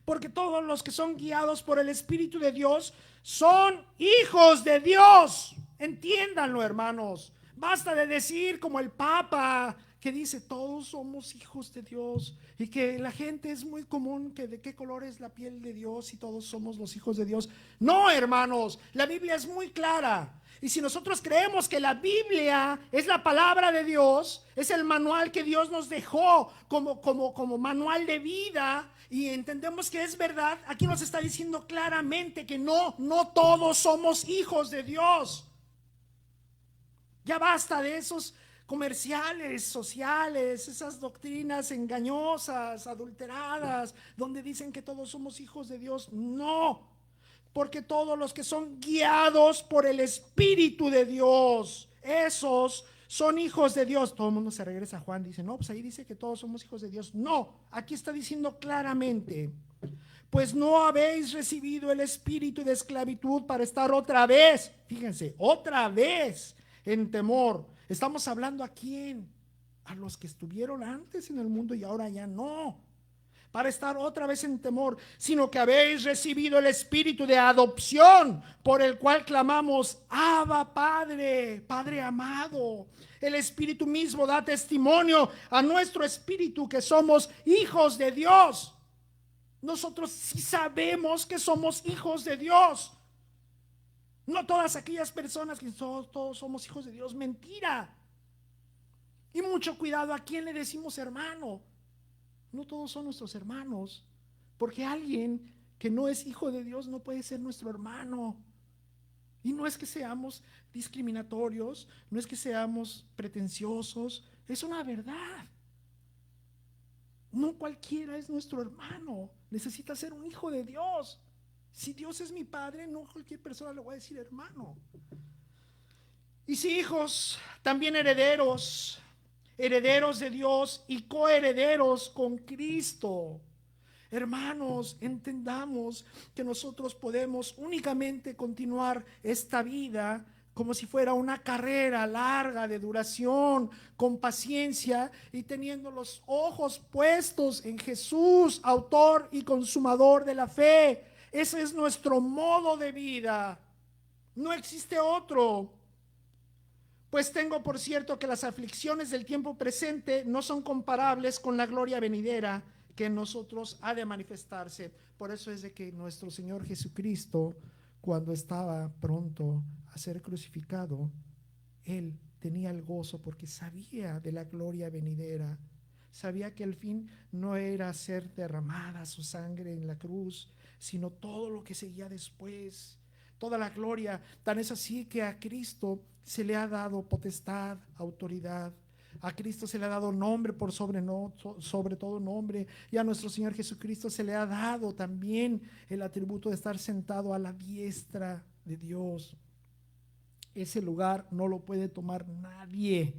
Porque todos los que son guiados por el Espíritu de Dios son hijos de Dios. Entiéndanlo, hermanos. Basta de decir como el Papa, que dice todos somos hijos de Dios y que la gente es muy común que de qué color es la piel de Dios y todos somos los hijos de Dios. No, hermanos, la Biblia es muy clara. Y si nosotros creemos que la Biblia es la palabra de Dios, es el manual que Dios nos dejó como manual de vida, y entendemos que es verdad, aquí nos está diciendo claramente que no todos somos hijos de Dios. Ya basta de esos comerciales, sociales, esas doctrinas engañosas, adulteradas, donde dicen que todos somos hijos de Dios. No, porque todos los que son guiados por el Espíritu de Dios, esos son hijos de Dios. Todo el mundo se regresa a Juan, dice, no, pues ahí dice que todos somos hijos de Dios. No, aquí está diciendo claramente, pues no habéis recibido el espíritu de esclavitud para estar otra vez, fíjense, otra vez en temor. Estamos hablando a quién, a los que estuvieron antes en el mundo y ahora ya no, para estar otra vez en temor, sino que habéis recibido el espíritu de adopción, por el cual clamamos, Abba Padre, Padre amado. El Espíritu mismo da testimonio a nuestro espíritu que somos hijos de Dios. Nosotros sí sabemos que somos hijos de Dios. No todas aquellas personas que todos somos hijos de Dios, mentira. Y mucho cuidado a quién le decimos hermano. No todos son nuestros hermanos, porque alguien que no es hijo de Dios no puede ser nuestro hermano. Y no es que seamos discriminatorios, no es que seamos pretenciosos, es una verdad. No cualquiera es nuestro hermano, necesita ser un hijo de Dios. Si Dios es mi padre, no cualquier persona le voy a decir hermano. Y si hijos, también herederos, herederos de Dios y coherederos con Cristo. Hermanos, entendamos que nosotros podemos únicamente continuar esta vida como si fuera una carrera larga de duración, con paciencia y teniendo los ojos puestos en Jesús, autor y consumador de la fe. Ese es nuestro modo de vida. No existe otro. Pues tengo por cierto que las aflicciones del tiempo presente no son comparables con la gloria venidera que en nosotros ha de manifestarse. Por eso es de que nuestro Señor Jesucristo, cuando estaba pronto a ser crucificado, Él tenía el gozo porque sabía de la gloria venidera. Sabía que el fin no era ser derramada su sangre en la cruz, sino todo lo que seguía después, toda la gloria. Tan es así que a Cristo se le ha dado potestad, autoridad. A Cristo se le ha dado nombre por sobre todo nombre, y a nuestro Señor Jesucristo se le ha dado también el atributo de estar sentado a la diestra de Dios. Ese lugar no lo puede tomar nadie.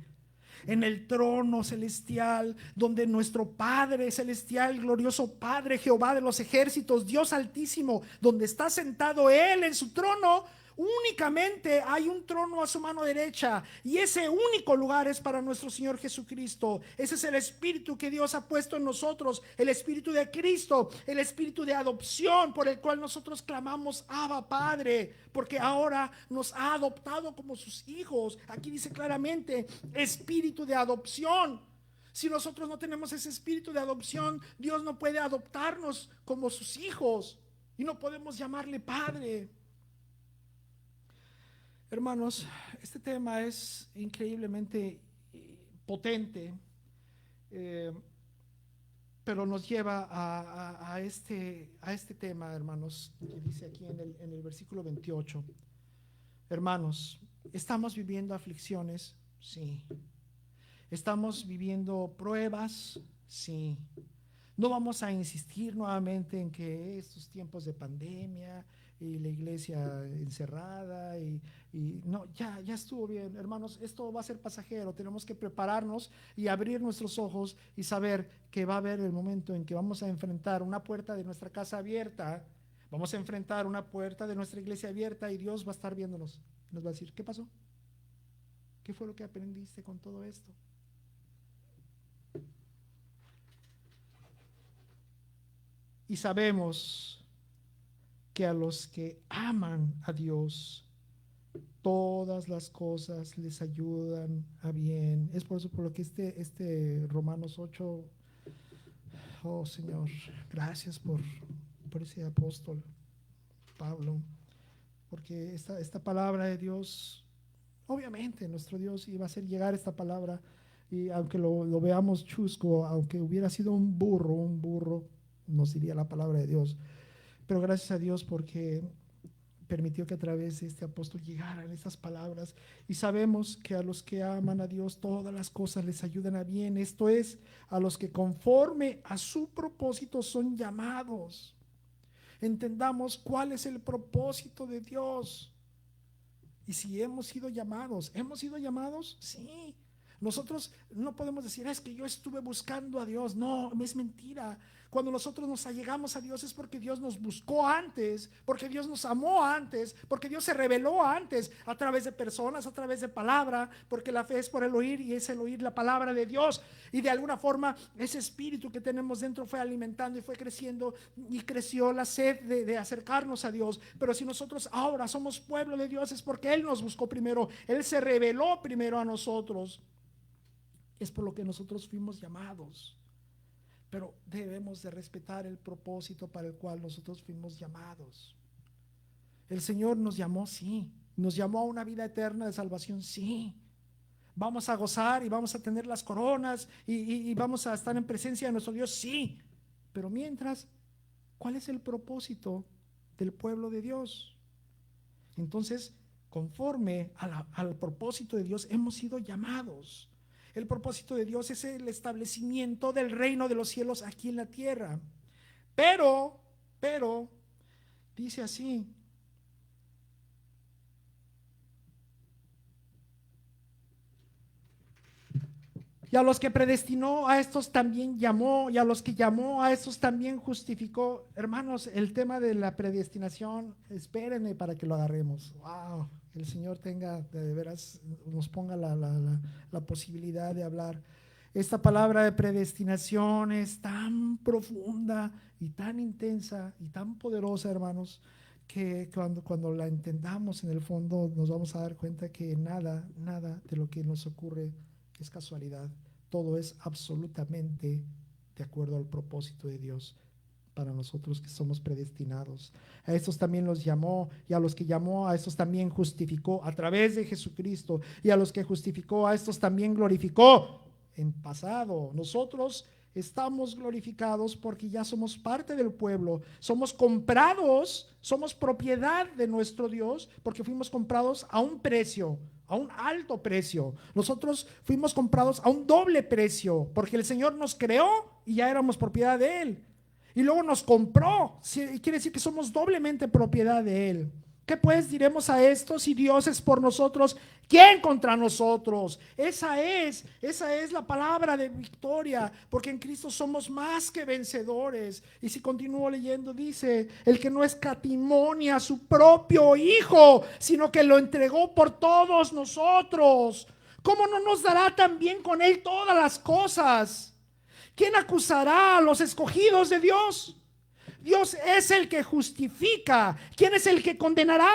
En el trono celestial, donde nuestro Padre celestial, glorioso Padre Jehová de los ejércitos, Dios altísimo, donde está sentado Él en su trono, únicamente hay un trono a su mano derecha, y ese único lugar es para nuestro Señor Jesucristo. Ese es el espíritu que Dios ha puesto en nosotros, el espíritu de Cristo, el espíritu de adopción, por el cual nosotros clamamos Abba Padre, porque ahora nos ha adoptado como sus hijos. Aquí dice claramente espíritu de adopción. Si nosotros no tenemos ese espíritu de adopción, Dios no puede adoptarnos como sus hijos y no podemos llamarle Padre. Hermanos, este tema es increíblemente potente, pero nos lleva a este tema, hermanos, que dice aquí en el versículo 28. Hermanos, ¿estamos viviendo aflicciones? Sí. ¿Estamos viviendo pruebas? Sí. No vamos a insistir nuevamente en que estos tiempos de pandemia y la iglesia encerrada y no, ya estuvo bien, hermanos, esto va a ser pasajero. Tenemos que prepararnos y abrir nuestros ojos y saber que va a haber el momento en que vamos a enfrentar una puerta de nuestra casa abierta, vamos a enfrentar una puerta de nuestra iglesia abierta, y Dios va a estar viéndonos, nos va a decir, ¿qué pasó? ¿Qué fue lo que aprendiste con todo esto? Y sabemos que a los que aman a Dios, todas las cosas les ayudan a bien. Es por eso por lo que este Romanos 8, oh Señor, gracias por ese apóstol Pablo, porque esta palabra de Dios, obviamente nuestro Dios iba a hacer llegar esta palabra, y aunque lo veamos chusco, aunque hubiera sido un burro nos diría la palabra de Dios, pero gracias a Dios porque permitió que a través de este apóstol llegaran estas palabras, y sabemos que a los que aman a Dios todas las cosas les ayudan a bien, esto es, a los que conforme a su propósito son llamados. Entendamos cuál es el propósito de Dios. Y si hemos sido llamados, sí. Nosotros no podemos decir, es que yo estuve buscando a Dios. No, es mentira. Cuando nosotros nos allegamos a Dios es porque Dios nos buscó antes, porque Dios nos amó antes, porque Dios se reveló antes a través de personas, a través de palabra, porque la fe es por el oír y es el oír la palabra de Dios. Y de alguna forma ese espíritu que tenemos dentro fue alimentando y fue creciendo, y creció la sed de acercarnos a Dios. Pero si nosotros ahora somos pueblo de Dios es porque Él nos buscó primero, Él se reveló primero a nosotros. Es por lo que nosotros fuimos llamados. Pero debemos de respetar el propósito para el cual nosotros fuimos llamados. El Señor nos llamó, sí. Nos llamó a una vida eterna de salvación, sí. Vamos a gozar y vamos a tener las coronas y vamos a estar en presencia de nuestro Dios, sí. Pero mientras, ¿cuál es el propósito del pueblo de Dios? Entonces, conforme al propósito de Dios, hemos sido llamados. El propósito de Dios es el establecimiento del reino de los cielos aquí en la tierra. Pero, dice así: y a los que predestinó, a estos también llamó, y a los que llamó, a estos también justificó. Hermanos, el tema de la predestinación, espérenme para que lo agarremos. Wow, el Señor tenga, de veras, nos ponga la posibilidad de hablar. Esta palabra de predestinación es tan profunda y tan intensa y tan poderosa, hermanos, que cuando la entendamos en el fondo nos vamos a dar cuenta que nada de lo que nos ocurre es casualidad. Todo es absolutamente de acuerdo al propósito de Dios para nosotros que somos predestinados. A estos también los llamó, y a los que llamó, a estos también justificó a través de Jesucristo, y a los que justificó, a estos también glorificó en pasado. Nosotros estamos glorificados porque ya somos parte del pueblo, somos comprados, somos propiedad de nuestro Dios, porque fuimos comprados a un precio, a un alto precio. Nosotros fuimos comprados a un doble precio, porque el Señor nos creó y ya éramos propiedad de Él, y luego nos compró. Quiere decir que somos doblemente propiedad de Él. ¿Qué pues diremos a esto? Si Dios es por nosotros, ¿quién contra nosotros? Esa es la palabra de victoria, porque en Cristo somos más que vencedores. Y si continúo leyendo, dice: el que no escatimó a su propio Hijo, sino que lo entregó por todos nosotros, ¿cómo no nos dará también con Él todas las cosas? ¿Quién acusará a los escogidos de Dios? Dios es el que justifica. ¿Quién es el que condenará?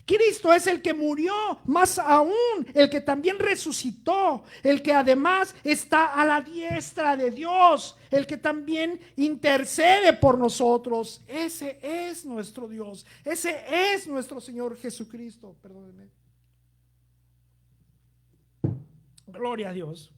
Cristo es el que murió, más aún el que también resucitó, el que además está a la diestra de Dios, el que también intercede por nosotros. Ese es nuestro Dios, ese es nuestro Señor Jesucristo. Perdónenme. Gloria a Dios.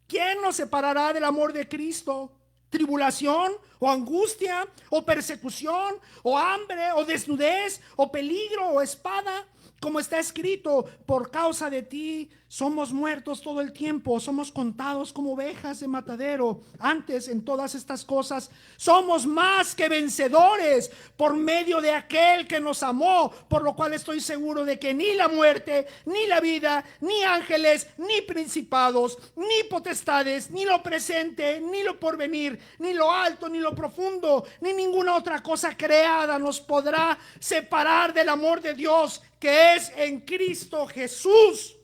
¿Quién nos separará del amor de Cristo? ¿Tribulación o angustia o persecución o hambre o desnudez o peligro o espada? Como está escrito: por causa de ti somos muertos todo el tiempo, somos contados como ovejas de matadero. Antes, en todas estas cosas somos más que vencedores por medio de aquel que nos amó, por lo cual estoy seguro de que ni la muerte, ni la vida, ni ángeles, ni principados, ni potestades, ni lo presente, ni lo porvenir, ni lo alto, ni lo profundo, ni ninguna otra cosa creada nos podrá separar del amor de Dios que es en Cristo Jesús,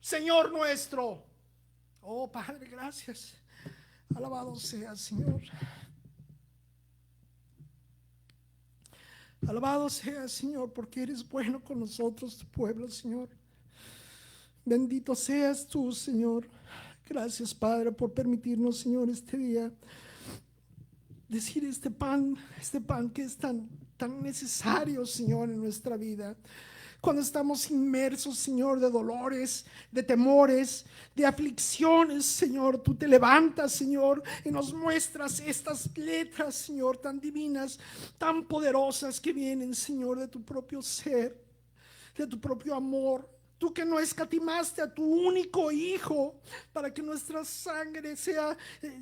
Señor nuestro. Oh Padre, gracias. Alabado sea, Señor. Alabado sea, Señor, porque eres bueno con nosotros, tu pueblo, Señor. Bendito seas tú, Señor. Gracias, Padre, por permitirnos, Señor, este día decir este pan que es tan necesario, Señor, en nuestra vida. Cuando estamos inmersos, Señor, de dolores, de temores, de aflicciones, Señor, tú te levantas, Señor, y nos muestras estas letras, Señor, tan divinas, tan poderosas que vienen, Señor, de tu propio ser, de tu propio amor. Tú que no escatimaste a tu único Hijo para que nuestra sangre sea,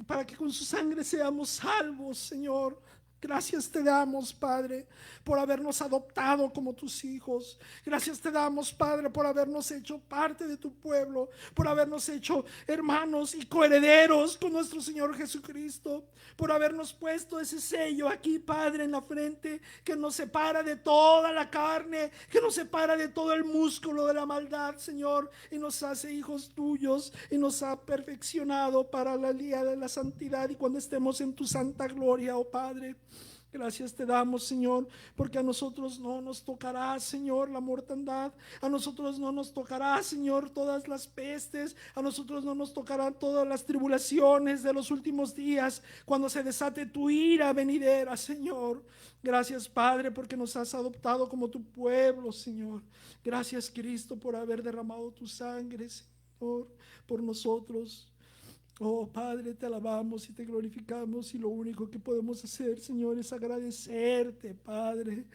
para que con su sangre seamos salvos, Señor. Gracias te damos, Padre, por habernos adoptado como tus hijos. Gracias te damos, Padre, por habernos hecho parte de tu pueblo, por habernos hecho hermanos y coherederos con nuestro Señor Jesucristo, por habernos puesto ese sello aquí, Padre, en la frente, que nos separa de toda la carne, que nos separa de todo el músculo de la maldad, Señor, y nos hace hijos tuyos y nos ha perfeccionado para la día de la santidad y cuando estemos en tu santa gloria, oh Padre. Gracias te damos, Señor, porque a nosotros no nos tocará, Señor, la mortandad. A nosotros no nos tocará, Señor, todas las pestes. A nosotros no nos tocarán todas las tribulaciones de los últimos días, cuando se desate tu ira venidera, Señor. Gracias, Padre, porque nos has adoptado como tu pueblo, Señor. Gracias, Cristo, por haber derramado tu sangre, Señor, por nosotros. Oh Padre, te alabamos y te glorificamos y lo único que podemos hacer, Señor, es agradecerte, Padre,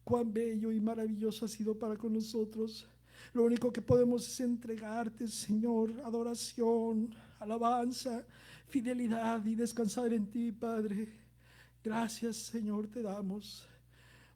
cuán bello y maravilloso has sido para con nosotros. Lo único que podemos es entregarte, Señor, adoración, alabanza, fidelidad y descansar en ti, Padre. Gracias, Señor, te damos.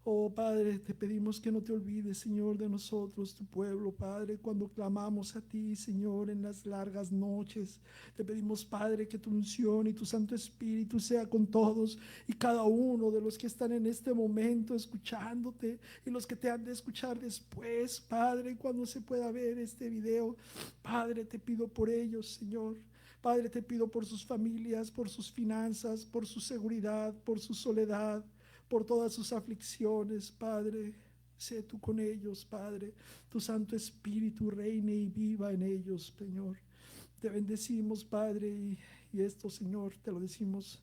Oh Padre, te pedimos que no te olvides, Señor, de nosotros, tu pueblo, Padre, cuando clamamos a ti, Señor, en las largas noches. Te pedimos, Padre, que tu unción y tu Santo Espíritu sea con todos y cada uno de los que están en este momento escuchándote y los que te han de escuchar después, Padre, cuando se pueda ver este video. Padre, te pido por ellos, Señor. Padre, te pido por sus familias, por sus finanzas, por su seguridad, por su soledad, por todas sus aflicciones, Padre. Sé tú con ellos, Padre. Tu Santo Espíritu reine y viva en ellos, Señor. Te bendecimos, Padre, y esto, Señor, te lo decimos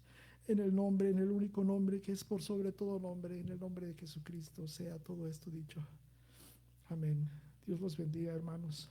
en el nombre, en el único nombre que es por sobre todo nombre, en el nombre de Jesucristo, sea todo esto dicho. Amén. Dios los bendiga, hermanos.